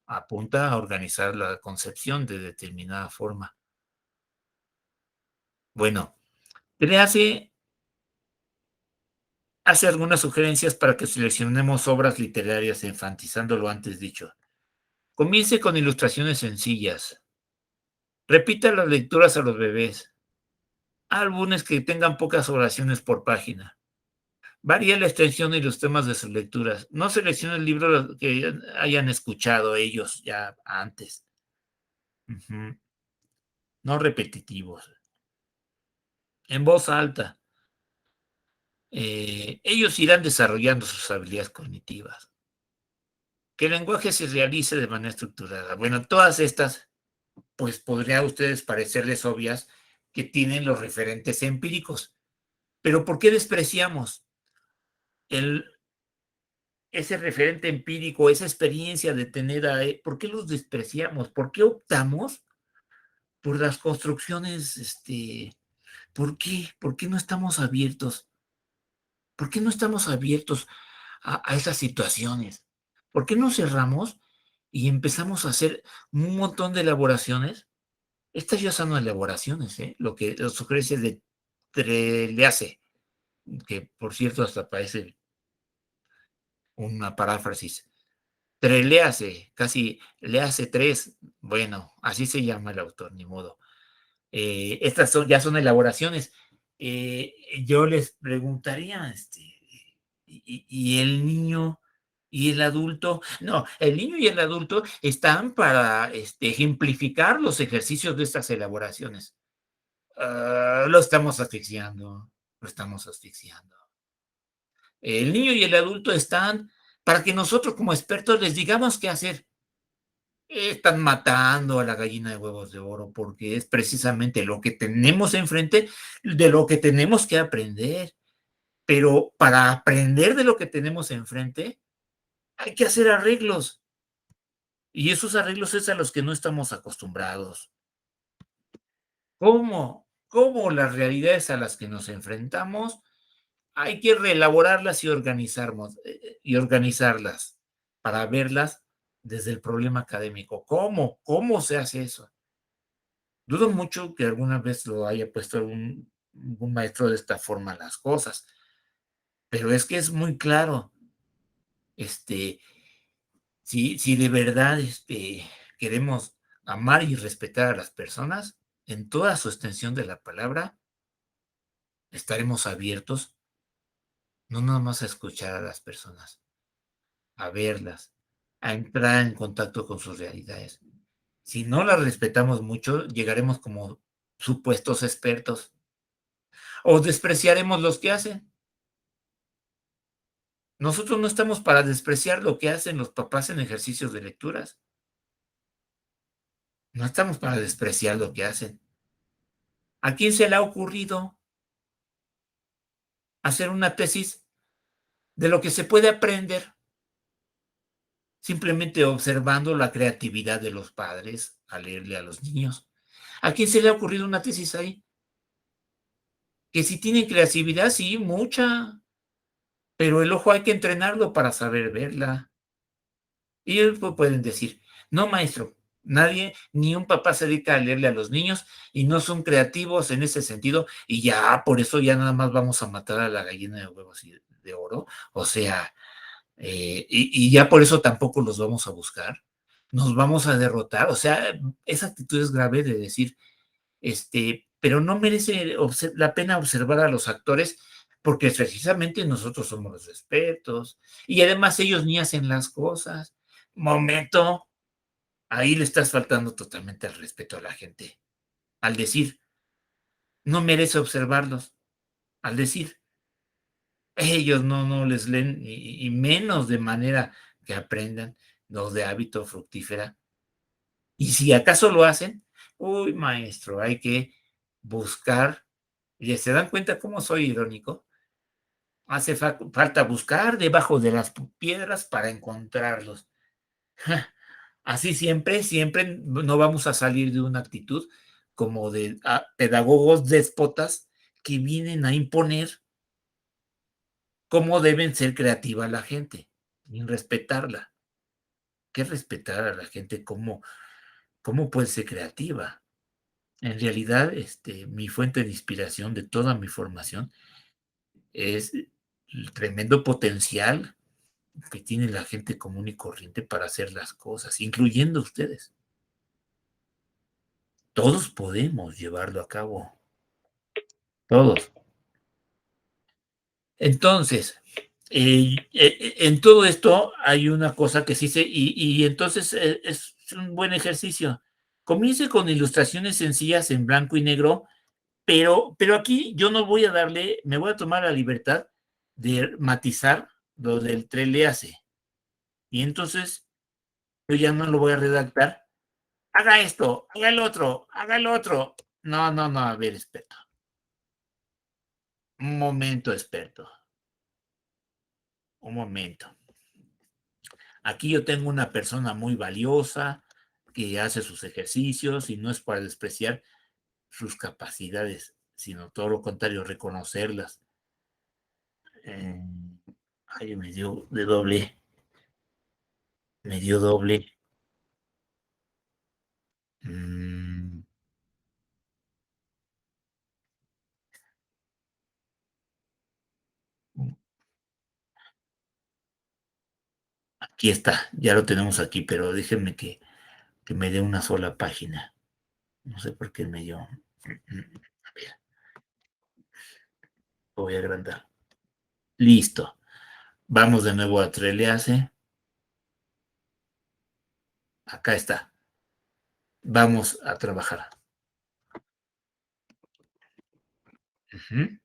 apunta a organizar la concepción de determinada forma. Bueno, créase hace algunas sugerencias para que seleccionemos obras literarias enfatizando lo antes dicho. Comience con ilustraciones sencillas. Repita las lecturas a los bebés. Álbumes que tengan pocas oraciones por página. Varía la extensión y los temas de sus lecturas. No seleccione el libro que hayan escuchado ellos ya antes. No repetitivos. En voz alta. Ellos irán desarrollando sus habilidades cognitivas. Que el lenguaje se realice de manera estructurada. Bueno, todas estas, pues podría a ustedes parecerles obvias que tienen los referentes empíricos. Pero ¿por qué despreciamos? El ese referente empírico, esa experiencia de tener ¿por qué los despreciamos? ¿Por qué optamos por las construcciones, ¿por qué? ¿Por qué no estamos abiertos? ¿Por qué no estamos abiertos a esas situaciones? ¿Por qué no cerramos y empezamos a hacer un montón de elaboraciones? Estas ya son elaboraciones, lo que los sugerencias de Trelease, que por cierto hasta parece una paráfrasis. Trelease, casi le hace tres, bueno, así se llama el autor, ni modo. Estas ya son elaboraciones. Yo les preguntaría, y el niño y el adulto? No, el niño y el adulto están para ejemplificar los ejercicios de estas elaboraciones. Lo estamos asfixiando, lo estamos asfixiando. El niño y el adulto están para que nosotros como expertos les digamos qué hacer. Están matando a la gallina de huevos de oro porque es precisamente lo que tenemos enfrente, de lo que tenemos que aprender. Pero para aprender de lo que tenemos enfrente, hay que hacer arreglos. Y esos arreglos es a los que no estamos acostumbrados. ¿Cómo las realidades a las que nos enfrentamos hay que reelaborarlas y organizarlas para verlas desde el problema académico? ¿Cómo se hace eso? Dudo mucho que alguna vez lo haya puesto algún maestro de esta forma las cosas, pero es que es muy claro. Si de verdad queremos amar y respetar a las personas, en toda su extensión de la palabra, estaremos abiertos, no nada más a escuchar a las personas, a verlas, a entrar en contacto con sus realidades. Si no las respetamos mucho, llegaremos como supuestos expertos o despreciaremos los que hacen. Nosotros no estamos para despreciar lo que hacen los papás en ejercicios de lecturas. No estamos para despreciar lo que hacen. ¿A quién se le ha ocurrido hacer una tesis de lo que se puede aprender simplemente observando la creatividad de los padres al leerle a los niños? ¿A quién se le ha ocurrido una tesis ahí? Que si tienen creatividad, sí, mucha, pero el ojo hay que entrenarlo para saber verla. Y ellos pueden decir, no, maestro, nadie, ni un papá se dedica a leerle a los niños y no son creativos en ese sentido y ya por eso ya nada más vamos a matar a la gallina de huevos de oro. O sea, y ya por eso tampoco los vamos a buscar, nos vamos a derrotar. O sea, esa actitud es grave de decir, pero no merece la pena observar a los actores porque precisamente nosotros somos los expertos y además ellos ni hacen las cosas. Momento, ahí le estás faltando totalmente al respeto a la gente. Al decir, no merece observarlos. Al decir, ellos no les leen y menos de manera que aprendan, no de hábito fructífera. Y si acaso lo hacen, uy, maestro, hay que buscar. ¿Y se dan cuenta cómo soy irónico? Hace falta buscar debajo de las piedras para encontrarlos. Así siempre no vamos a salir de una actitud como de pedagogos déspotas que vienen a imponer cómo deben ser creativa la gente, sin respetarla. ¿Qué respetar a la gente? ¿Cómo puede ser creativa? En realidad, mi fuente de inspiración de toda mi formación es el tremendo potencial que tiene la gente común y corriente para hacer las cosas, incluyendo ustedes. Todos podemos llevarlo a cabo, todos. Entonces, en todo esto hay una cosa que sí se, y entonces es un buen ejercicio. Comience con ilustraciones sencillas en blanco y negro, pero aquí yo no voy a darle, me voy a tomar la libertad de matizar lo del Trelease. Y entonces yo ya no lo voy a redactar. Haga esto, haga el otro, haga el otro. No, a ver, experto. Un momento, experto. Un momento. Aquí yo tengo una persona muy valiosa que hace sus ejercicios y no es para despreciar sus capacidades, sino todo lo contrario, reconocerlas. Ay, me dio de doble. Me dio doble. Mm, Aquí está, ya lo tenemos aquí, pero déjenme que me dé una sola página. No sé por qué me dio. A ver, lo voy a agrandar. Listo. Vamos de nuevo a Trelease. Acá está. Vamos a trabajar. Ujú.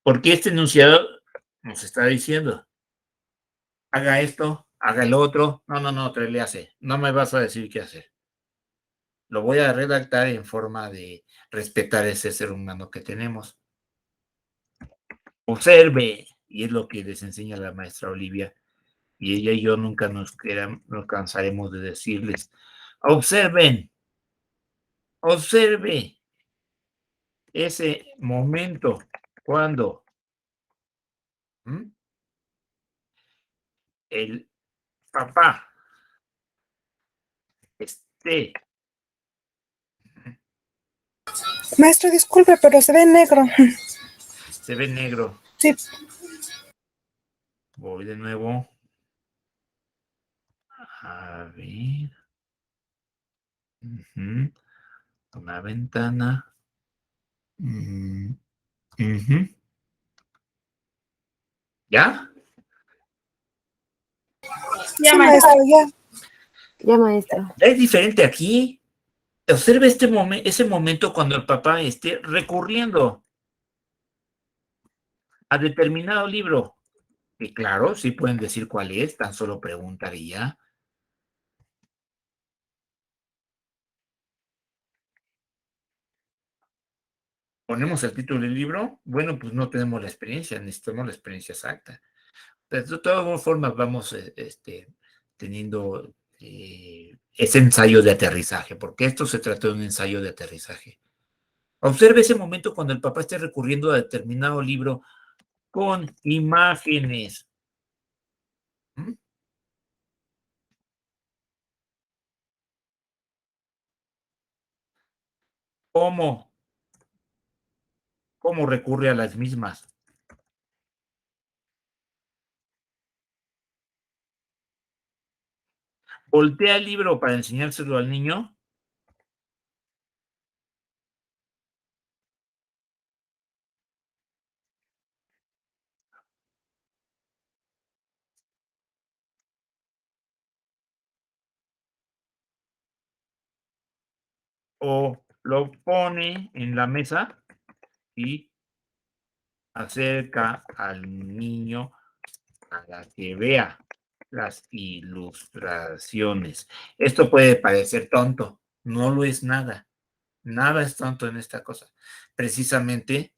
Porque este enunciado nos está diciendo, haga esto, haga el otro. No, no, no, Trelease. No me vas a decir qué hacer. Lo voy a redactar en forma de respetar ese ser humano que tenemos. Observe, y es lo que les enseña la maestra Olivia, y ella y yo nunca nos cansaremos de decirles, observen, observe ese momento cuando el papá esté, Maestro, disculpe, pero se ve negro. se ve negro. Sí. Voy de nuevo. A ver. Una ventana. ¿Ya? Sí, maestro, ya. Ya, maestro. Es diferente aquí. Observe ese momento cuando el papá esté recurriendo a determinado libro. Y claro, sí pueden decir cuál es, tan solo preguntaría. ¿Ponemos el título del libro? Bueno, pues no tenemos la experiencia, necesitamos la experiencia exacta. Pero de todas formas vamos teniendo ese ensayo de aterrizaje, porque esto se trata de un ensayo de aterrizaje. Observe ese momento cuando el papá esté recurriendo a determinado libro con imágenes. ¿Cómo? ¿Cómo recurre a las mismas? ¿Voltea el libro para enseñárselo al niño? ¿O lo pone en la mesa y acerca al niño para que vea las ilustraciones? Esto puede parecer tonto, no lo es nada. Nada es tonto en esta cosa. Precisamente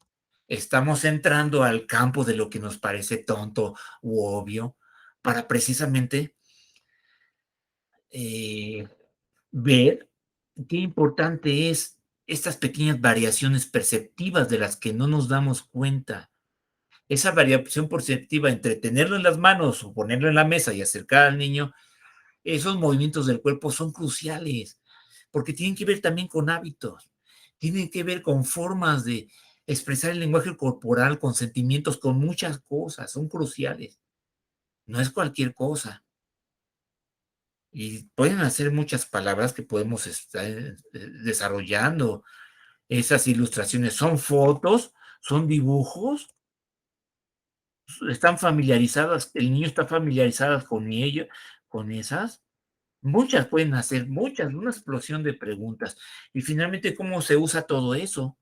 estamos entrando al campo de lo que nos parece tonto u obvio para precisamente ver qué importante es estas pequeñas variaciones perceptivas de las que no nos damos cuenta. Esa variación perceptiva entre tenerlo en las manos o ponerlo en la mesa y acercar al niño, esos movimientos del cuerpo son cruciales, porque tienen que ver también con hábitos, tienen que ver con formas de expresar el lenguaje corporal, con sentimientos, con muchas cosas, son cruciales. No es cualquier cosa. Y pueden hacer muchas palabras que podemos estar desarrollando. Esas ilustraciones son fotos, son dibujos, están familiarizadas, el niño está familiarizado con ello, con esas. Muchas pueden hacer, muchas, una explosión de preguntas. Y finalmente, ¿cómo se usa todo eso?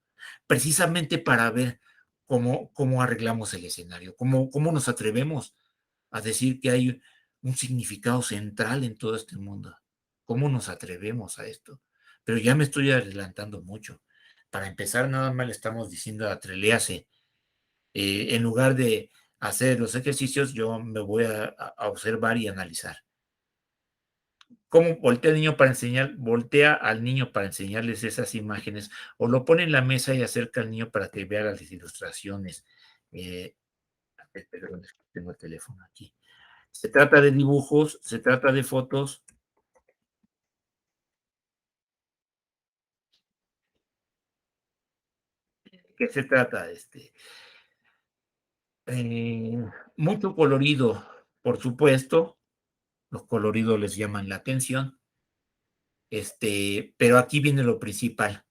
Precisamente para ver cómo arreglamos el escenario, cómo nos atrevemos a decir que hay un significado central en todo este mundo. ¿Cómo nos atrevemos a esto? Pero ya me estoy adelantando mucho. Para empezar, nada más le estamos diciendo a Trelease, en lugar de hacer los ejercicios, yo me voy a observar y analizar. ¿Cómo voltea al niño para enseñarles esas imágenes? O lo pone en la mesa y acerca al niño para que vea las ilustraciones. Perdón, es que tengo el teléfono aquí. Se trata de dibujos, se trata de fotos. ¿Qué se trata? Mucho colorido, por supuesto. Los coloridos les llaman la atención. Pero aquí viene lo principal.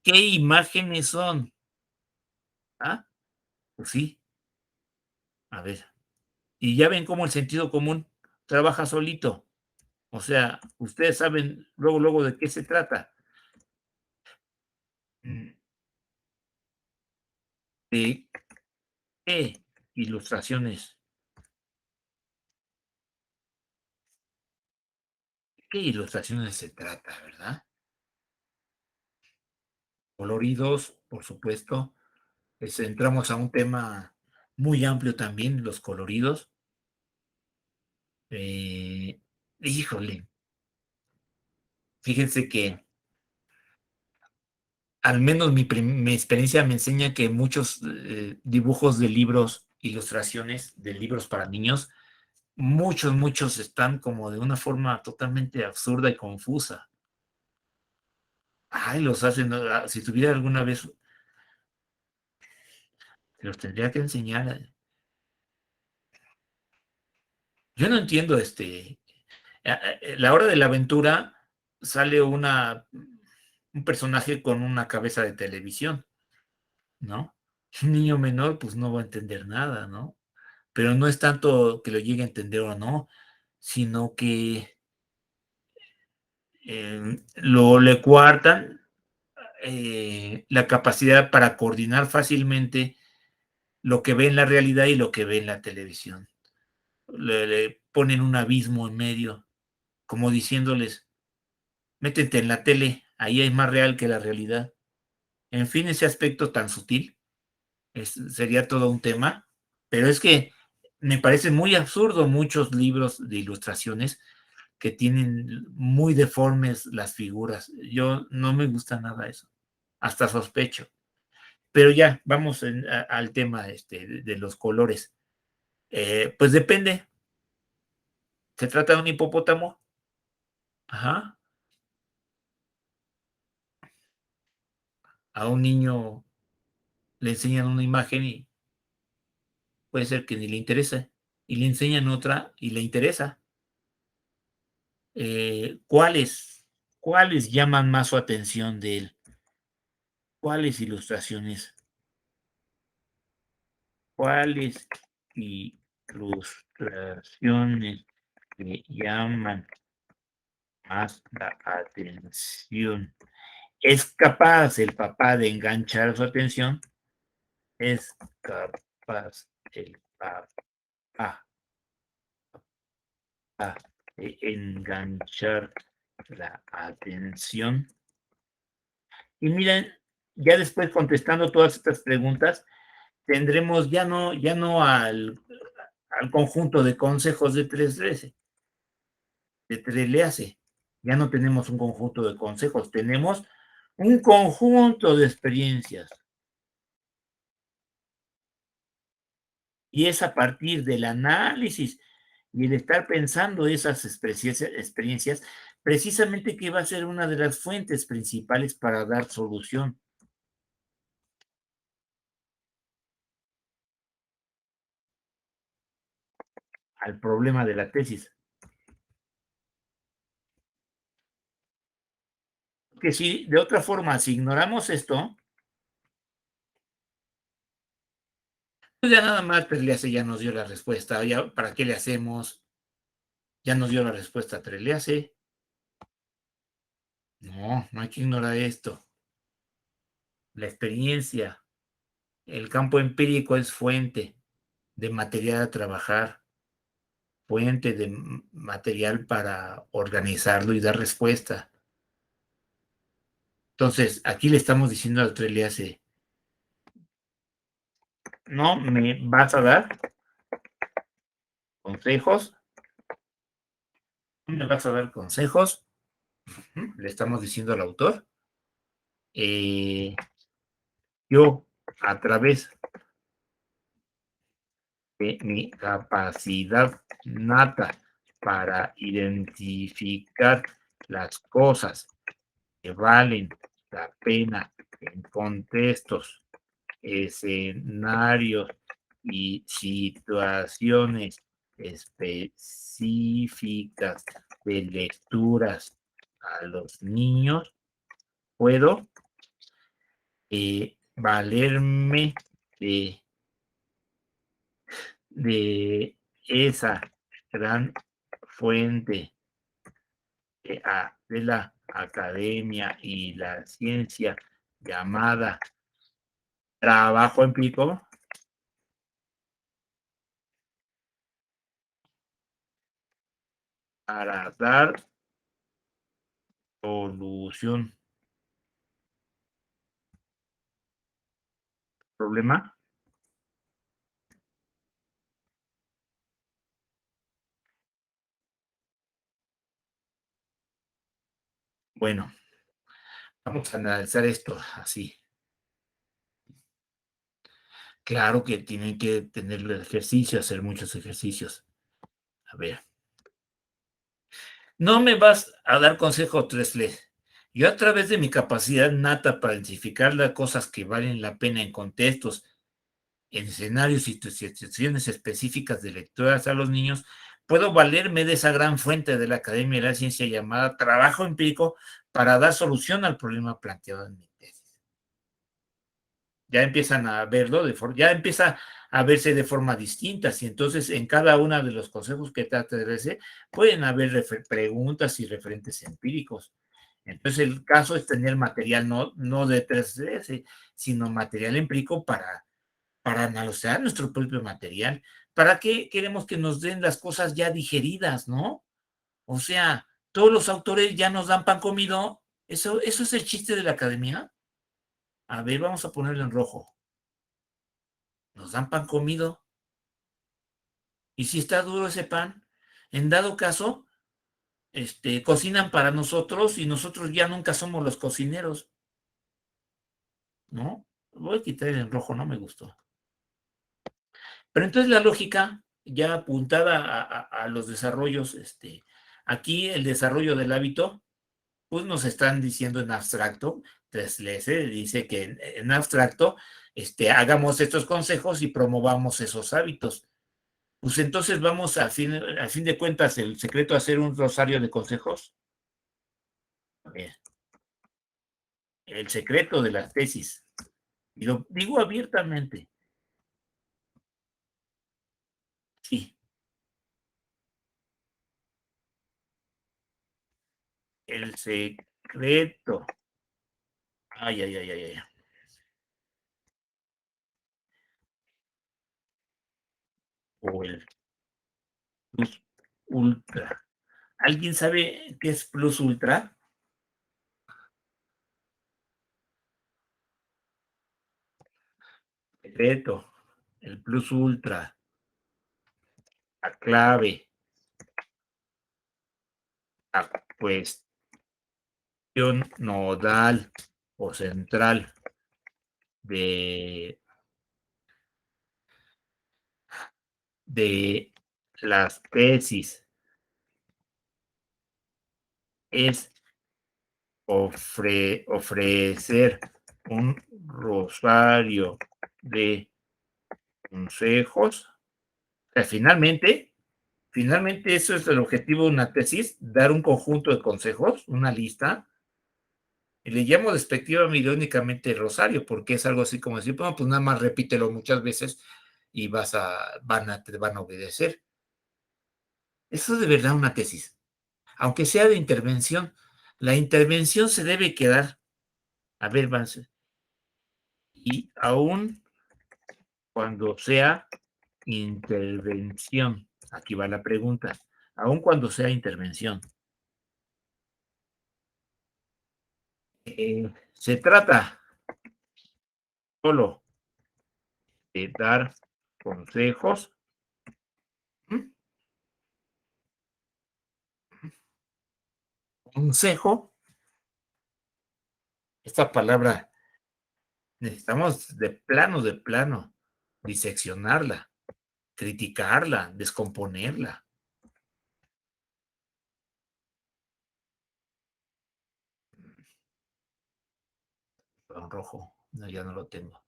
¿Qué imágenes son? ¿Ah? Pues sí, a ver. Y ya ven cómo el sentido común trabaja solito. O sea, ustedes saben luego, luego de qué se trata. ¿De qué ilustraciones? ¿Qué ilustraciones se trata, verdad? Coloridos, por supuesto. Entramos a un tema muy amplio también, los coloridos. Híjole, fíjense que al menos mi experiencia me enseña que muchos dibujos de libros, ilustraciones de libros para niños, muchos están como de una forma totalmente absurda y confusa. Ay, los hacen, si tuviera alguna vez, los tendría que enseñar. Yo no entiendo, la hora de la aventura sale un personaje con una cabeza de televisión, ¿no? Un niño menor, pues no va a entender nada, ¿no? Pero no es tanto que lo llegue a entender o no, sino que le coartan la capacidad para coordinar fácilmente lo que ve en la realidad y lo que ve en la televisión. Le ponen un abismo en medio, como diciéndoles, métete en la tele, ahí es más real que la realidad. En fin, ese aspecto tan sutil sería todo un tema, pero es que me parece muy absurdo muchos libros de ilustraciones que tienen muy deformes las figuras. Yo no me gusta nada eso, hasta sospecho. Pero ya, vamos al tema de los colores. Pues depende. ¿Se trata de un hipopótamo? Ajá. A un niño le enseñan una imagen y puede ser que ni le interese. Y le enseñan otra y le interesa. ¿Cuáles llaman más su atención de él? ¿Cuáles ilustraciones? ¿Cuáles ilustraciones le llaman más la atención? ¿Es capaz el papá de enganchar su atención? ¿Es capaz el papá de enganchar la atención? Y miren, ya después contestando todas estas preguntas, tendremos ya no al conjunto de consejos de 313, de 3 ya no tenemos un conjunto de consejos, tenemos un conjunto de experiencias. Y es a partir del análisis y el estar pensando esas experiencias, precisamente que va a ser una de las fuentes principales para dar solución al problema de la tesis. Que si de otra forma, si ignoramos esto, pues ya nada más Trelease ya nos dio la respuesta. Ya, ¿para qué le hacemos? Ya nos dio la respuesta Trelease. No, no hay que ignorar esto. La experiencia, el campo empírico es fuente de material a trabajar, fuente de material para organizarlo y dar respuesta. Entonces, aquí le estamos diciendo al Trelease, no me vas a dar consejos. ¿Me vas a dar consejos? Le estamos diciendo al autor. Yo, a través de mi capacidad nata para identificar las cosas que valen la pena en contextos, escenarios y situaciones específicas de lecturas a los niños, puedo valerme de esa gran fuente de la academia y la ciencia llamada trabajo empírico para dar solución. ¿Problema? Bueno, vamos a analizar esto así. Claro que tienen que tener el ejercicio, hacer muchos ejercicios. A ver. No me vas a dar consejo, Tresle. Yo a través de mi capacidad nata para identificar las cosas que valen la pena en contextos, en escenarios y situaciones específicas de lecturas a los niños, puedo valerme de esa gran fuente de la Academia de la Ciencia llamada trabajo empírico para dar solución al problema planteado en mi tesis. Ya empiezan a verlo, ya empieza a verse de forma distinta, y entonces en cada uno de los consejos que trata de decir, pueden haber preguntas y referentes empíricos. Entonces el caso es tener material no de 3D, sino material empírico para analizar nuestro propio material. ¿Para qué queremos que nos den las cosas ya digeridas, no? O sea, todos los autores ya nos dan pan comido. ¿Eso es el chiste de la academia? A ver, vamos a ponerlo en rojo. Nos dan pan comido. Y si está duro ese pan, en dado caso, cocinan para nosotros y nosotros ya nunca somos los cocineros, ¿no? Voy a quitar el en rojo, no me gustó. Pero entonces la lógica, ya apuntada a los desarrollos, aquí el desarrollo del hábito, pues nos están diciendo en abstracto, dice que en abstracto, hagamos estos consejos y promovamos esos hábitos. Pues entonces vamos a fin de cuentas, el secreto de hacer un rosario de consejos. A ver, el secreto de la tesis. Y lo digo abiertamente. Sí. El secreto. Ay, ay, ay, ay, ay. O el plus ultra. ¿Alguien sabe qué es plus ultra? Secreto. El plus ultra. La clave. La cuestión nodal o central de las tesis es ofrecer un rosario de consejos. O sea, finalmente eso es el objetivo de una tesis, dar un conjunto de consejos, una lista, y le llamo despectiva irónicamente rosario, porque es algo así como decir, bueno, pues nada más repítelo muchas veces y te van a obedecer. Eso es de verdad una tesis, aunque sea de intervención. La intervención se debe quedar, a ver, Vance, y aún cuando sea intervención, aquí va la pregunta, aún cuando sea intervención, se trata solo de dar consejos. Consejo, esta palabra necesitamos de plano, diseccionarla, criticarla, descomponerla. En rojo, no, ya no lo tengo.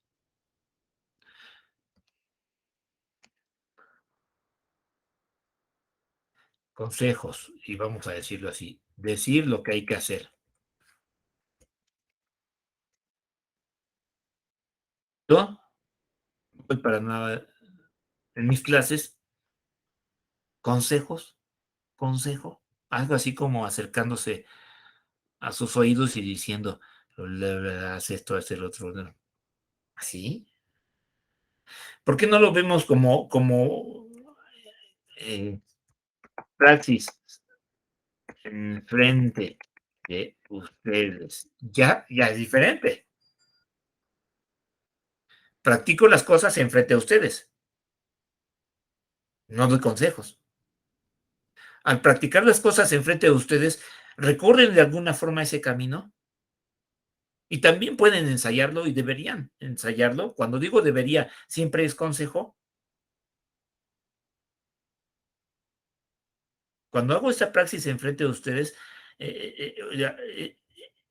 Consejos, y vamos a decirlo así, decir lo que hay que hacer. Yo no voy para nada en mis clases, consejos, consejo, algo así como acercándose a sus oídos y diciendo, haz esto, haz el otro, ¿no? ¿Así? ¿Por qué no lo vemos como eh, praxis en frente de ustedes? Ya es diferente. Practico las cosas en frente a ustedes, no doy consejos. Al practicar las cosas en frente de ustedes, recorren de alguna forma ese camino y también pueden ensayarlo y deberían ensayarlo. Cuando digo debería, siempre es consejo. Cuando hago esta praxis en frente de ustedes,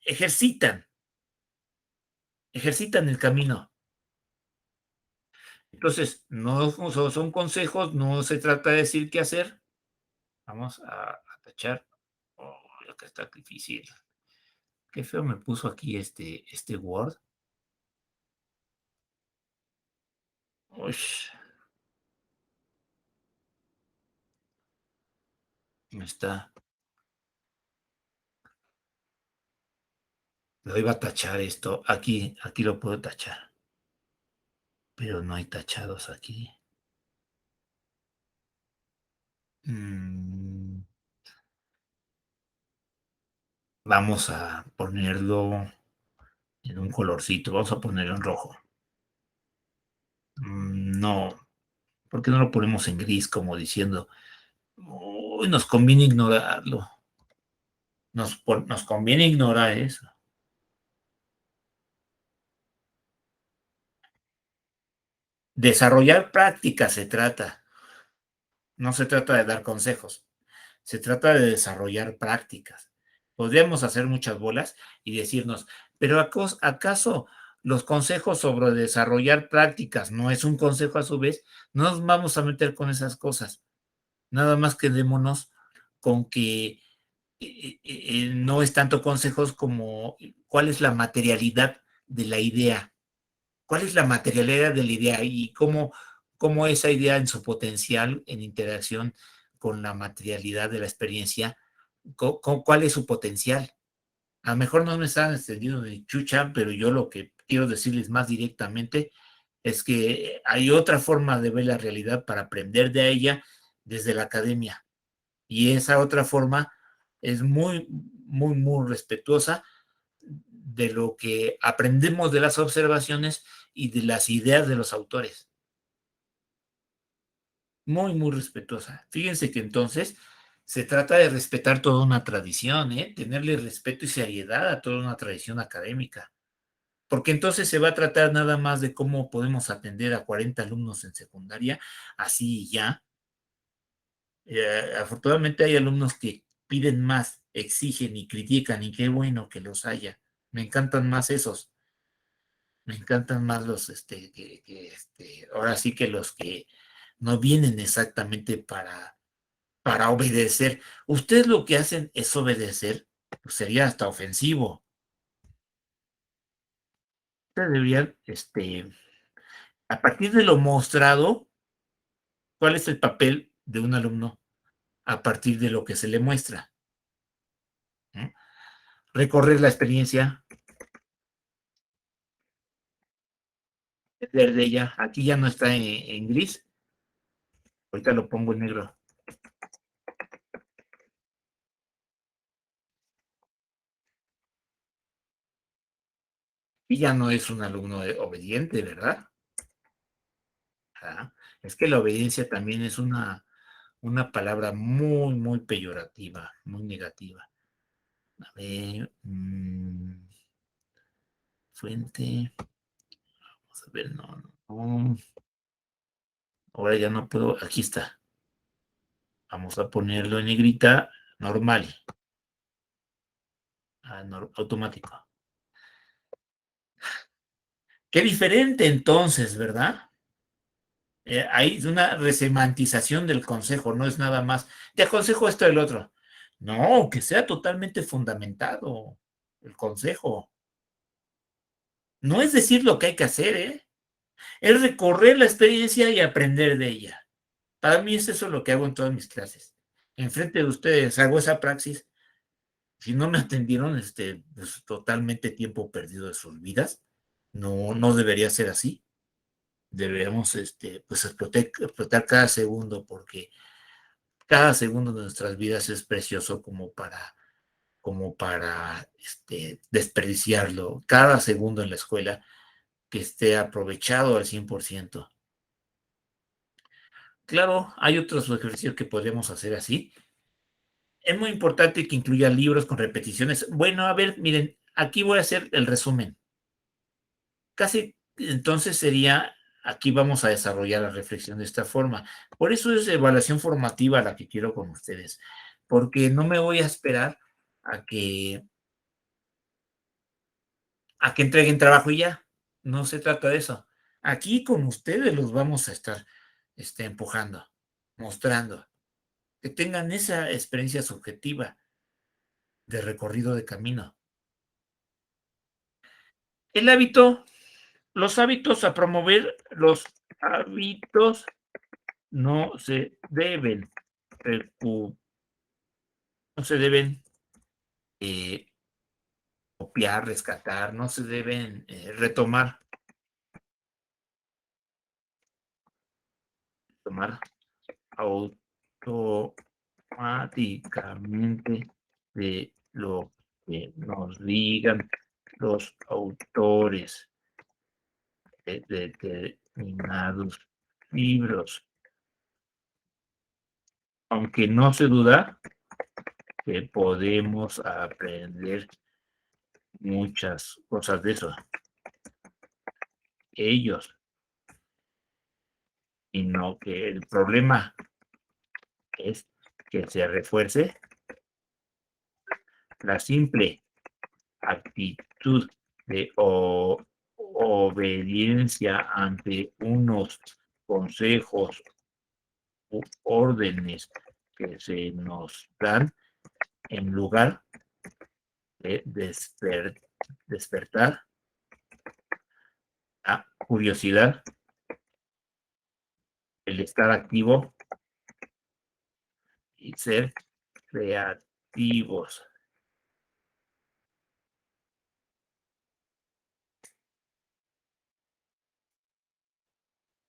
ejercitan, ejercitan el camino. Entonces, no son consejos, no se trata de decir qué hacer. Vamos a tachar. Oh, acá está difícil. Qué feo me puso aquí este Word. Ush, me está. Lo iba a tachar esto. Aquí lo puedo tachar. Pero no hay tachados aquí. Mm, Vamos a ponerlo en un colorcito. Vamos a ponerlo en rojo. No, ¿por qué no lo ponemos en gris como diciendo, uy, nos conviene ignorarlo? Nos conviene ignorar eso. Desarrollar prácticas se trata. No se trata de dar consejos. Se trata de desarrollar prácticas. Podríamos hacer muchas bolas y decirnos, pero ¿acaso los consejos sobre desarrollar prácticas no es un consejo a su vez? No nos vamos a meter con esas cosas. Nada más quedémonos con que no es tanto consejos como cuál es la materialidad de la idea. ¿Cuál es la materialidad de la idea y cómo esa idea en su potencial, en interacción con la materialidad de la experiencia, cuál es su potencial? A lo mejor no me están entendiendo de chucha, pero yo lo que quiero decirles más directamente es que hay otra forma de ver la realidad para aprender de ella desde la academia. Y esa otra forma es muy, muy, muy respetuosa de lo que aprendemos de las observaciones y de las ideas de los autores. Muy, muy respetuosa. Fíjense que entonces se trata de respetar toda una tradición, ¿eh? Tenerle respeto y seriedad a toda una tradición académica. Porque entonces se va a tratar nada más de cómo podemos atender a 40 alumnos en secundaria, así y ya. Afortunadamente hay alumnos que piden más, exigen y critican, y qué bueno que los haya. Me encantan más esos. Me encantan más los, ahora sí que los que no vienen exactamente para obedecer. Ustedes lo que hacen es obedecer, pues sería hasta ofensivo. Ustedes deberían, a partir de lo mostrado, ¿cuál es el papel de un alumno a partir de lo que se le muestra? ¿Eh? Recorrer la experiencia, de ella. Aquí ya no está en gris. Ahorita lo pongo en negro. Y ya no es un alumno obediente, ¿verdad? Ah, es que la obediencia también es una palabra muy, muy peyorativa, muy negativa. A ver, fuente. Vamos a ver, no. Ahora ya no puedo. Aquí está. Vamos a ponerlo en negrita normal. Automático. Qué diferente entonces, ¿verdad? Hay una resemantización del consejo, no es nada más. Te aconsejo esto y el otro. No, que sea totalmente fundamentado el consejo. No es decir lo que hay que hacer, ¿eh? Es recorrer la experiencia y aprender de ella. Para mí es eso lo que hago en todas mis clases. Enfrente de ustedes hago esa praxis. Si no me atendieron, pues, totalmente tiempo perdido de sus vidas. No, no debería ser así. Deberíamos, pues, explotar cada segundo, porque cada segundo de nuestras vidas es precioso como para desperdiciarlo. Cada segundo en la escuela que esté aprovechado al 100%. Claro, hay otros ejercicios que podríamos hacer así. Es muy importante que incluya libros con repeticiones. Bueno, a ver, miren, aquí voy a hacer el resumen. Casi entonces sería, aquí vamos a desarrollar la reflexión de esta forma. Por eso es evaluación formativa la que quiero con ustedes, porque no me voy a esperar a que, entreguen trabajo y ya. No se trata de eso. Aquí con ustedes los vamos a estar empujando, mostrando, que tengan esa experiencia subjetiva de recorrido de camino. El hábito, los hábitos a promover, los hábitos no se deben no se deben copiar, rescatar, no se deben retomar automáticamente de lo que nos digan los autores de determinados libros. Aunque no se duda que podemos aprender muchas cosas de eso. Ellos, sino que el problema es que se refuerce la simple actitud de obediencia ante unos consejos u órdenes que se nos dan, en lugar de despertar la curiosidad, el estar activo y ser creativos.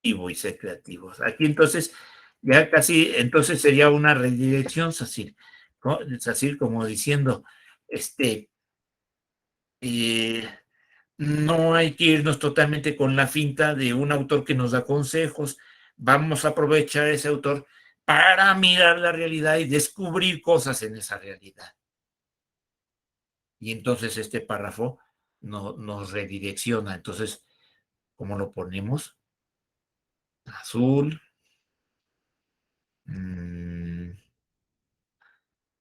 Y ser creativos. Aquí entonces, ya casi, entonces sería una redirección, Sacil, ¿no? Sacil como diciendo, no hay que irnos totalmente con la finta de un autor que nos da consejos. Vamos a aprovechar ese autor para mirar la realidad y descubrir cosas en esa realidad. Y entonces este párrafo nos redirecciona. Entonces, ¿cómo lo ponemos? Azul.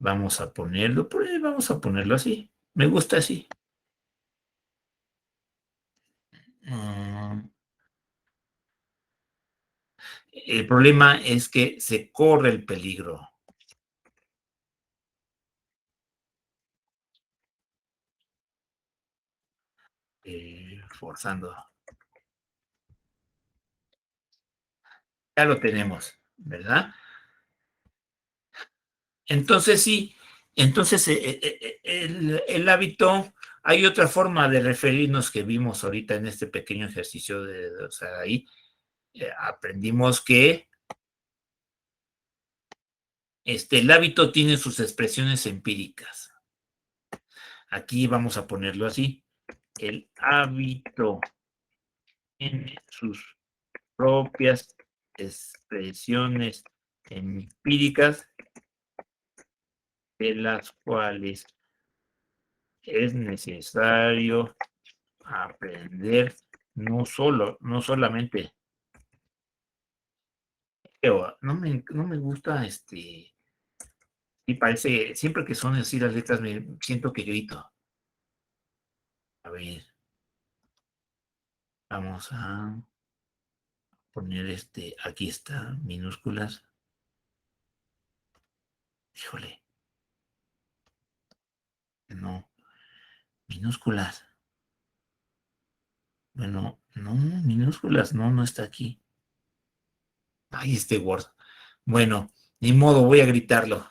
Vamos a ponerlo, vamos a ponerlo así. Me gusta así. El problema es que se corre el peligro. Forzando. Ya lo tenemos, ¿verdad? Entonces sí, entonces el hábito, hay otra forma de referirnos que vimos ahorita en este pequeño ejercicio o sea, ahí aprendimos que el hábito tiene sus expresiones empíricas. Aquí vamos a ponerlo así. El hábito tiene sus propias expresiones empíricas, de las cuales es necesario aprender no solamente, pero no me gusta y parece, siempre que son así las letras me siento que grito. A ver, vamos a poner aquí está, minúsculas. Híjole, no, minúsculas. Bueno, no, minúsculas, no está aquí. Ay, Word. Bueno, ni modo, voy a gritarlo.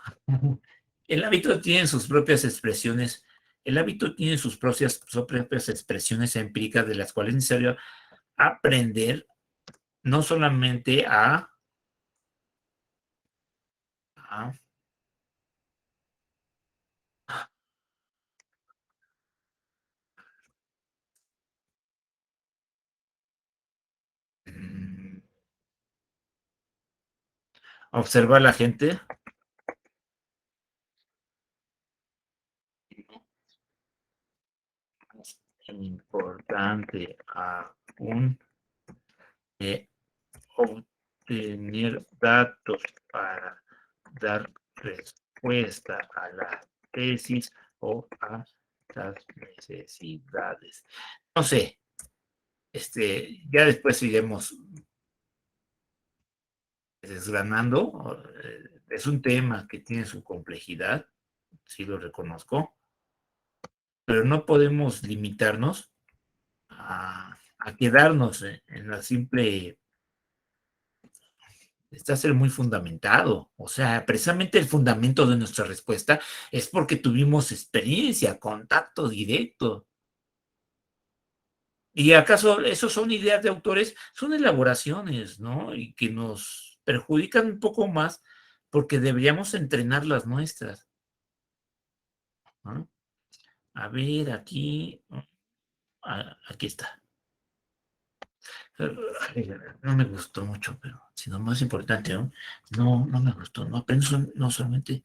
El hábito tiene sus propias expresiones. El hábito tiene sus propias expresiones empíricas de las cuales es necesario aprender no solamente a mm, observar a la gente, importante aún obtener datos para dar respuesta a la tesis o a las necesidades. No sé, ya después iremos desgranando. Es un tema que tiene su complejidad, sí lo reconozco, pero no podemos limitarnos a quedarnos en la simple. Está ser muy fundamentado. O sea, precisamente el fundamento de nuestra respuesta es porque tuvimos experiencia, contacto directo. ¿Y acaso esos son ideas de autores? Son elaboraciones, ¿no? Y que nos perjudican un poco más porque deberíamos entrenar las nuestras, ¿no? A ver, aquí está. No me gustó mucho, pero sino más importante, ¿no? No me gustó. No aprendo no solamente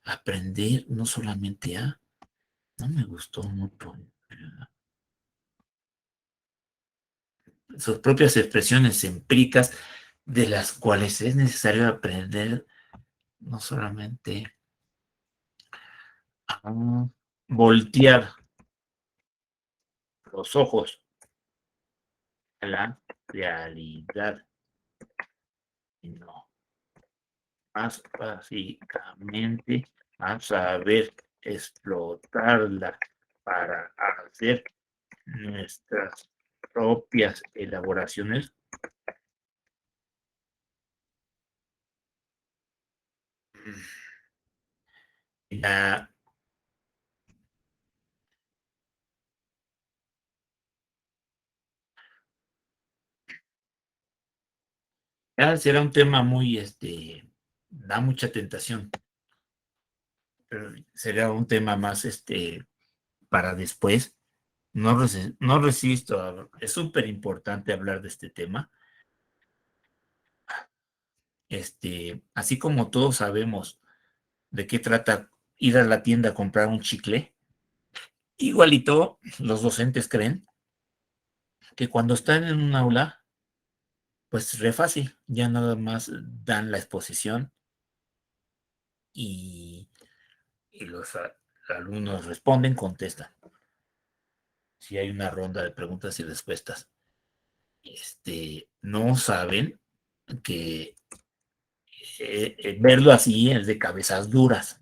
a aprender, no solamente a. No me gustó mucho. Sus propias expresiones empíricas de las cuales es necesario aprender no solamente a voltear los ojos a la realidad, sino más básicamente a saber explotarla para hacer nuestras propias elaboraciones. Ya, ya será un tema muy, da mucha tentación, pero será un tema más, para después. No resisto, es súper importante hablar de este tema. Así como todos sabemos de qué trata ir a la tienda a comprar un chicle, igualito los docentes creen que cuando están en un aula, pues re fácil, ya nada más dan la exposición y, y los alumnos responden, contestan. Si hay una ronda de preguntas y respuestas, no saben que verlo así es de cabezas duras.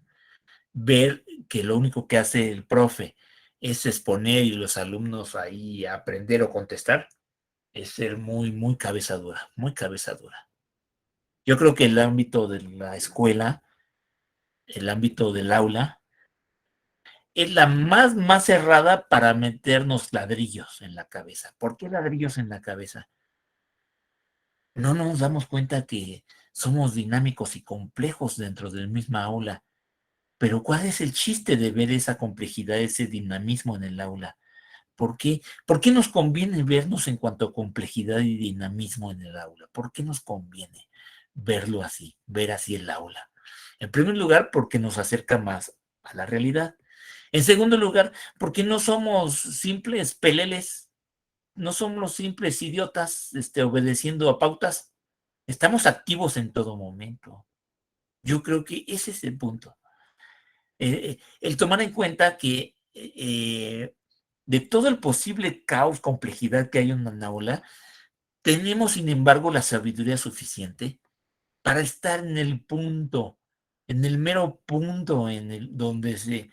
Ver que lo único que hace el profe es exponer y los alumnos ahí aprender o contestar, es ser muy cabeza dura, muy cabeza dura. Yo creo que el ámbito de la escuela, el ámbito del aula, es la más cerrada para meternos ladrillos en la cabeza. ¿Por qué ladrillos en la cabeza? No nos damos cuenta que somos dinámicos y complejos dentro del mismo aula. Pero ¿cuál es el chiste de ver esa complejidad, ese dinamismo en el aula? ¿Por qué? ¿Por qué nos conviene vernos en cuanto a complejidad y dinamismo en el aula? ¿Por qué nos conviene verlo así, ver así el aula? En primer lugar, porque nos acerca más a la realidad. En segundo lugar, porque no somos simples peleles, no somos simples idiotas obedeciendo a pautas. Estamos activos en todo momento. Yo creo que ese es el punto. El tomar en cuenta que de todo el posible caos, complejidad que hay en una aula, tenemos, sin embargo, la sabiduría suficiente para estar en el punto, en el mero punto donde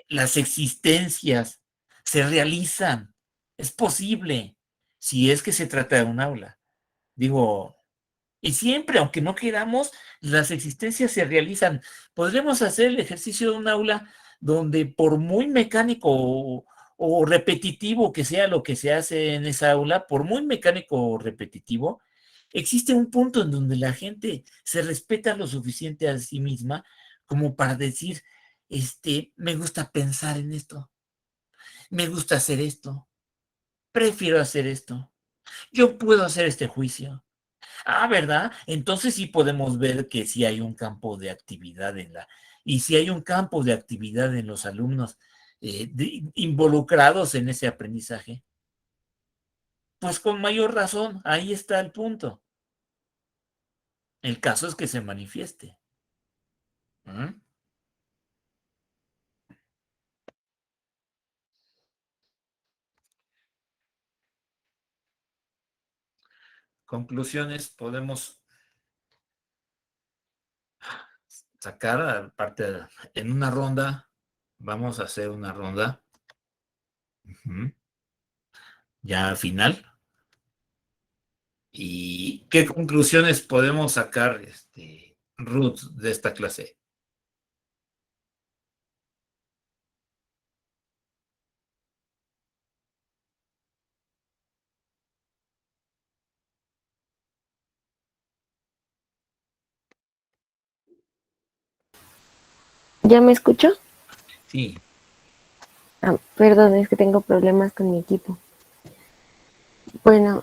las existencias se realizan. Es posible, si es que se trata de un aula. Digo, y siempre, aunque no queramos, las existencias se realizan. Podremos hacer el ejercicio de un aula donde por muy mecánico o repetitivo que sea lo que se hace en esa aula, por muy mecánico o repetitivo, existe un punto en donde la gente se respeta lo suficiente a sí misma como para decir, me gusta pensar en esto, me gusta hacer esto, prefiero hacer esto, yo puedo hacer este juicio. Ah, ¿verdad? Entonces sí podemos ver que sí hay un campo de actividad y si hay un campo de actividad en los alumnos involucrados en ese aprendizaje, pues con mayor razón, ahí está el punto. El caso es que se manifieste. ¿Mm? Conclusiones podemos sacar, aparte, en una ronda, vamos a hacer una ronda ya final. ¿Y qué conclusiones podemos sacar, Ruth, de esta clase? ¿Ya me escucho? Sí. Ah, perdón, es que tengo problemas con mi equipo. Bueno,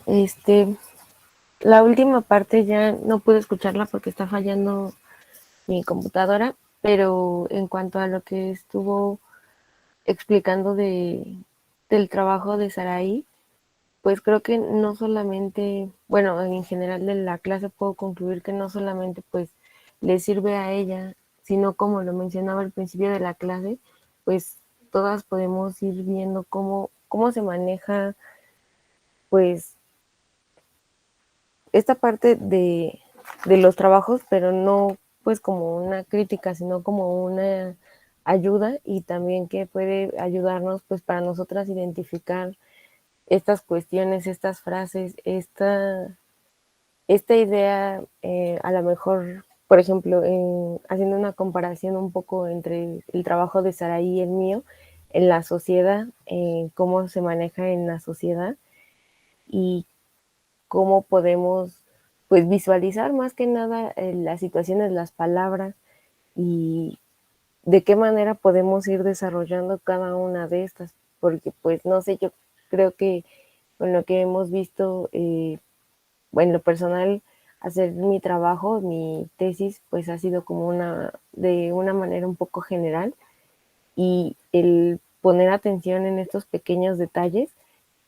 la última parte ya no pude escucharla porque está fallando mi computadora, pero en cuanto a lo que estuvo explicando del trabajo de Saraí, pues creo que no solamente, bueno, en general de la clase puedo concluir que no solamente pues le sirve a ella, sino como lo mencionaba al principio de la clase, pues todas podemos ir viendo cómo se maneja pues esta parte de los trabajos, pero no pues como una crítica, sino como una ayuda y también que puede ayudarnos pues para nosotras identificar estas cuestiones, estas frases, esta idea, a lo mejor, por ejemplo, haciendo una comparación un poco entre el trabajo de Saraí y el mío, en la sociedad, cómo se maneja en la sociedad y cómo podemos pues visualizar más que nada las situaciones, las palabras y de qué manera podemos ir desarrollando cada una de estas, porque pues no sé, yo creo que con lo que hemos visto, bueno, lo personal, hacer mi trabajo, mi tesis, pues ha sido como de una manera un poco general y el poner atención en estos pequeños detalles,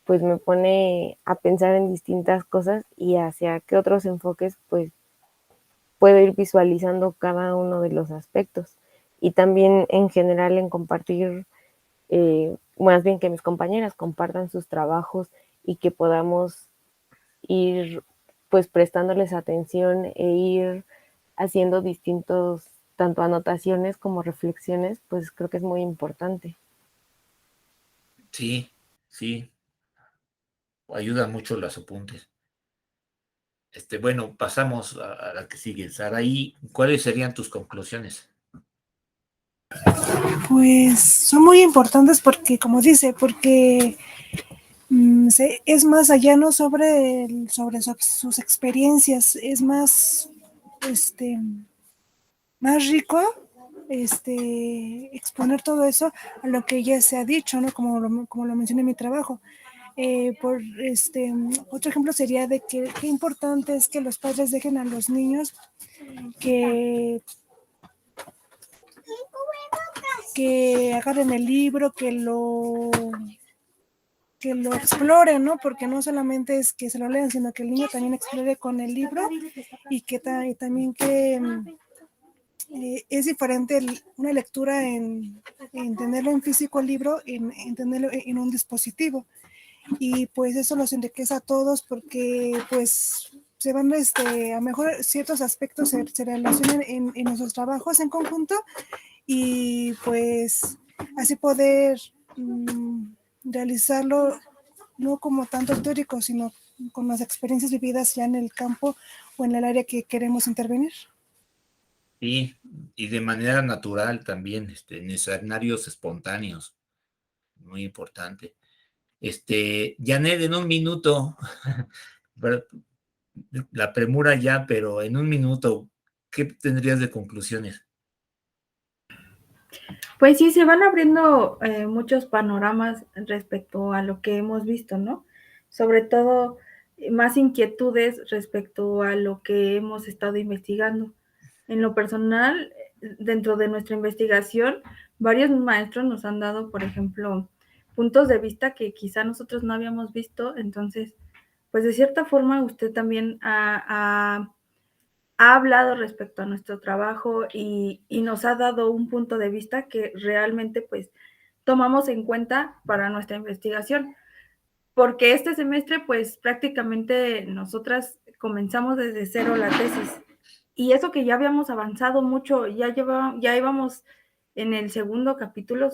pues me pone a pensar en distintas cosas y hacia qué otros enfoques, pues puedo ir visualizando cada uno de los aspectos. Y también en general en compartir, más bien que mis compañeras compartan sus trabajos y que podamos ir pues prestándoles atención e ir haciendo distintos, tanto anotaciones como reflexiones, pues creo que es muy importante. Sí, sí, ayudan mucho los apuntes. Bueno, pasamos a la que sigue. Saraí, ¿cuáles serían tus conclusiones? Pues son muy importantes porque, como dice, porque es más allá, no sobre sus experiencias, es más, más rico exponer todo eso a lo que ya se ha dicho, ¿no? Como lo mencioné en mi trabajo. Otro ejemplo sería de que qué importante es que los padres dejen a los niños que que agarren el libro, que lo exploren, ¿no? Porque no solamente es que se lo lean, sino que el niño también explore con el libro y que también que es diferente una lectura en tenerlo en físico el libro, en tenerlo en un dispositivo. Y pues eso los enriquece a todos porque pues se van a mejor ciertos aspectos se relacionan en nuestros trabajos en conjunto y pues así poder realizarlo no como tanto teórico, sino con las experiencias vividas ya en el campo o en el área que queremos intervenir. Sí, y de manera natural también, en escenarios espontáneos, muy importante. Janet, en un minuto, la premura ya, pero en un minuto, ¿qué tendrías de conclusiones? Pues sí, se van abriendo muchos panoramas respecto a lo que hemos visto, ¿no? Sobre todo, más inquietudes respecto a lo que hemos estado investigando. En lo personal, dentro de nuestra investigación, varios maestros nos han dado, por ejemplo, puntos de vista que quizá nosotros no habíamos visto. Entonces, pues de cierta forma usted también ha hablado respecto a nuestro trabajo y nos ha dado un punto de vista que realmente pues tomamos en cuenta para nuestra investigación. Porque este semestre pues prácticamente nosotras comenzamos desde cero la tesis. Y eso que ya habíamos avanzado mucho, ya íbamos en el segundo capítulo,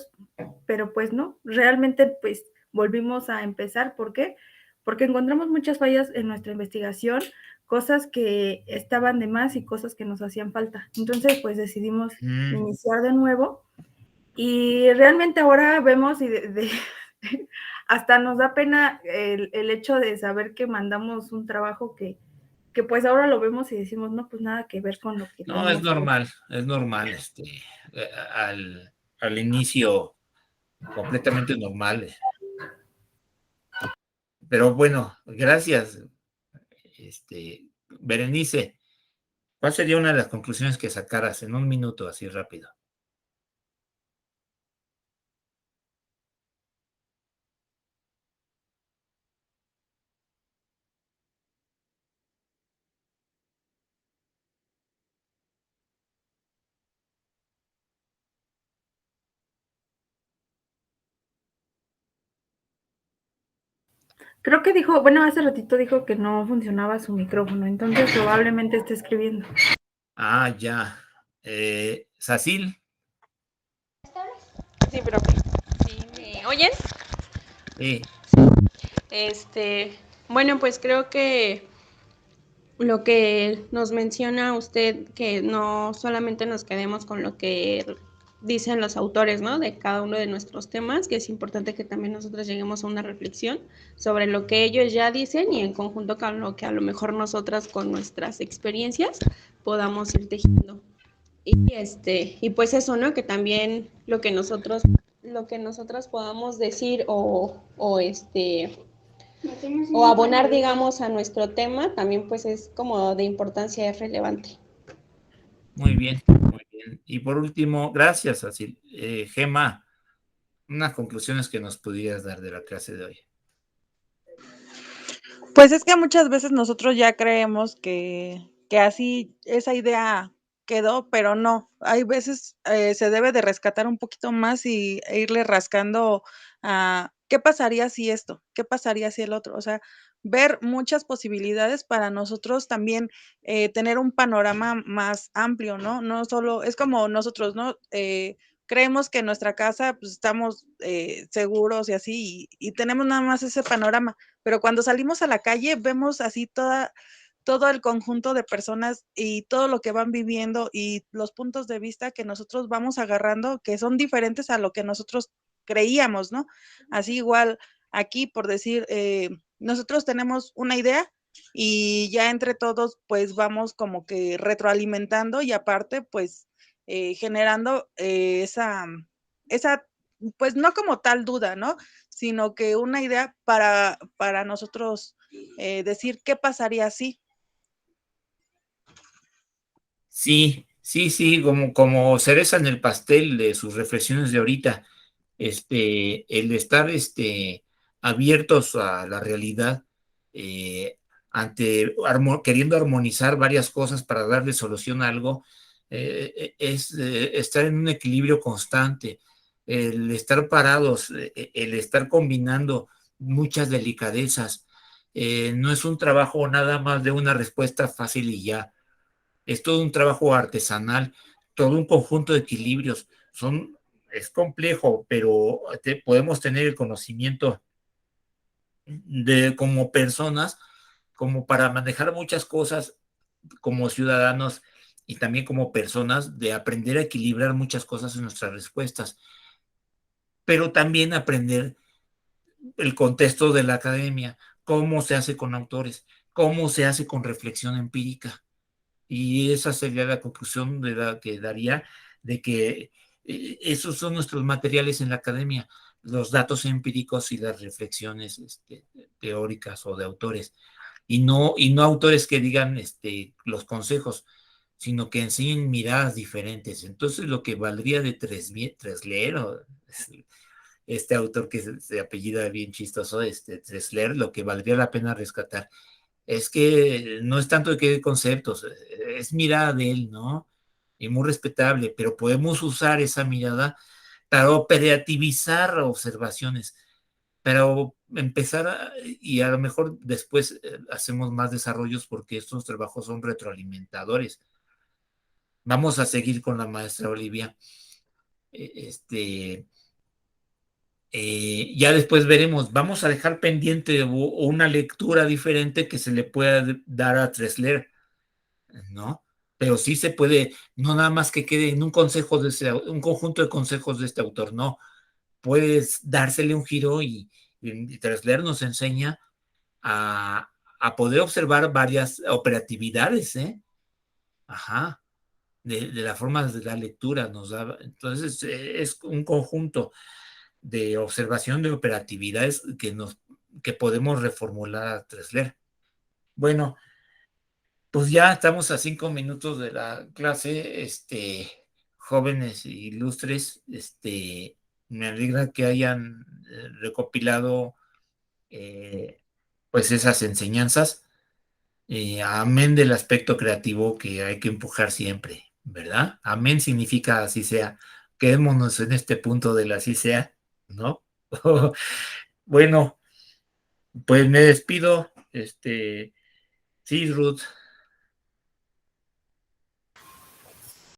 pero pues no, realmente pues volvimos a empezar. ¿Por qué? Porque encontramos muchas fallas en nuestra investigación, cosas que estaban de más y cosas que nos hacían falta. Entonces pues decidimos iniciar de nuevo y realmente ahora vemos hasta nos da pena el hecho de saber que mandamos un trabajo que pues ahora lo vemos y decimos, no, pues nada que ver con lo que No, teníamos. es normal, al inicio completamente normal. Pero bueno, gracias, Berenice. ¿Cuál sería una de las conclusiones que sacaras en un minuto, así rápido? Creo que dijo, bueno, hace ratito dijo que no funcionaba su micrófono, entonces probablemente esté escribiendo. Ah, ya. Sacil. Sí, profe. ¿Sí me oyen? Sí. Bueno, pues creo que lo que nos menciona usted, que no solamente nos quedemos con lo que dicen los autores, ¿no? De cada uno de nuestros temas, que es importante que también nosotros lleguemos a una reflexión sobre lo que ellos ya dicen y en conjunto con lo que a lo mejor nosotras con nuestras experiencias podamos ir tejiendo. Y pues eso, ¿no? Que también lo que nosotros podamos decir o abonar, digamos, a nuestro tema, también pues es como de importancia, es relevante. Muy bien, muy bien. Y por último, gracias, Sacil. Gema, unas conclusiones que nos pudieras dar de la clase de hoy. Pues es que muchas veces nosotros ya creemos que así esa idea quedó, pero no. Hay veces se debe de rescatar un poquito más e irle rascando a qué pasaría si esto, qué pasaría si el otro. O sea, ver muchas posibilidades para nosotros también tener un panorama más amplio, ¿no? No solo, es como nosotros, ¿no? Creemos que en nuestra casa pues estamos seguros y así, y tenemos nada más ese panorama, pero cuando salimos a la calle vemos así todo el conjunto de personas y todo lo que van viviendo y los puntos de vista que nosotros vamos agarrando, que son diferentes a lo que nosotros creíamos, ¿no? Así igual aquí, por decir, nosotros tenemos una idea y ya entre todos pues vamos como que retroalimentando y aparte pues generando esa, pues no como tal duda, ¿no? Sino que una idea para nosotros decir qué pasaría así. Sí, Sí, sí, como cereza en el pastel de sus reflexiones de ahorita, el estar abiertos a la realidad, eh, queriendo armonizar varias cosas para darle solución a algo, es estar en un equilibrio constante, el estar parados, el estar combinando muchas delicadezas. No es un trabajo nada más de una respuesta fácil y ya, es todo un trabajo artesanal, todo un conjunto de equilibrios. Es complejo, pero podemos tener el conocimiento de como personas, como para manejar muchas cosas como ciudadanos y también como personas, de aprender a equilibrar muchas cosas en nuestras respuestas, pero también aprender el contexto de la academia, cómo se hace con autores, cómo se hace con reflexión empírica. Y esa sería la conclusión que daría, de que esos son nuestros materiales en la academia, los datos empíricos y las reflexiones teóricas o de autores, y no autores que digan los consejos, sino que enseñen miradas diferentes. Entonces, lo que valdría de Tresler, o este autor que se apellida bien chistoso, Tresler, lo que valdría la pena rescatar es que no es tanto de qué conceptos, es mirada de él, ¿no? Y muy respetable, pero podemos usar esa mirada para operativizar observaciones, pero y a lo mejor después hacemos más desarrollos porque estos trabajos son retroalimentadores. Vamos a seguir con la maestra Olivia. Eh, Este, ya después veremos, vamos a dejar pendiente una lectura diferente que se le pueda dar a Tresler, ¿no? Pero sí se puede, no nada más que quede en un conjunto de consejos de este autor, no. Puedes dársele un giro y Tresler nos enseña a poder observar varias operatividades, ¿eh? Ajá, de la forma de la lectura nos da. Entonces, es un conjunto de observación de operatividades que podemos reformular a Tresler. Bueno, pues ya estamos a 5 minutos de la clase, jóvenes e ilustres, me alegra que hayan recopilado pues esas enseñanzas, amén del aspecto creativo que hay que empujar siempre, ¿verdad? Amén significa así sea. Quedémonos en este punto del así sea, ¿no? Bueno, pues me despido, sí, Ruth.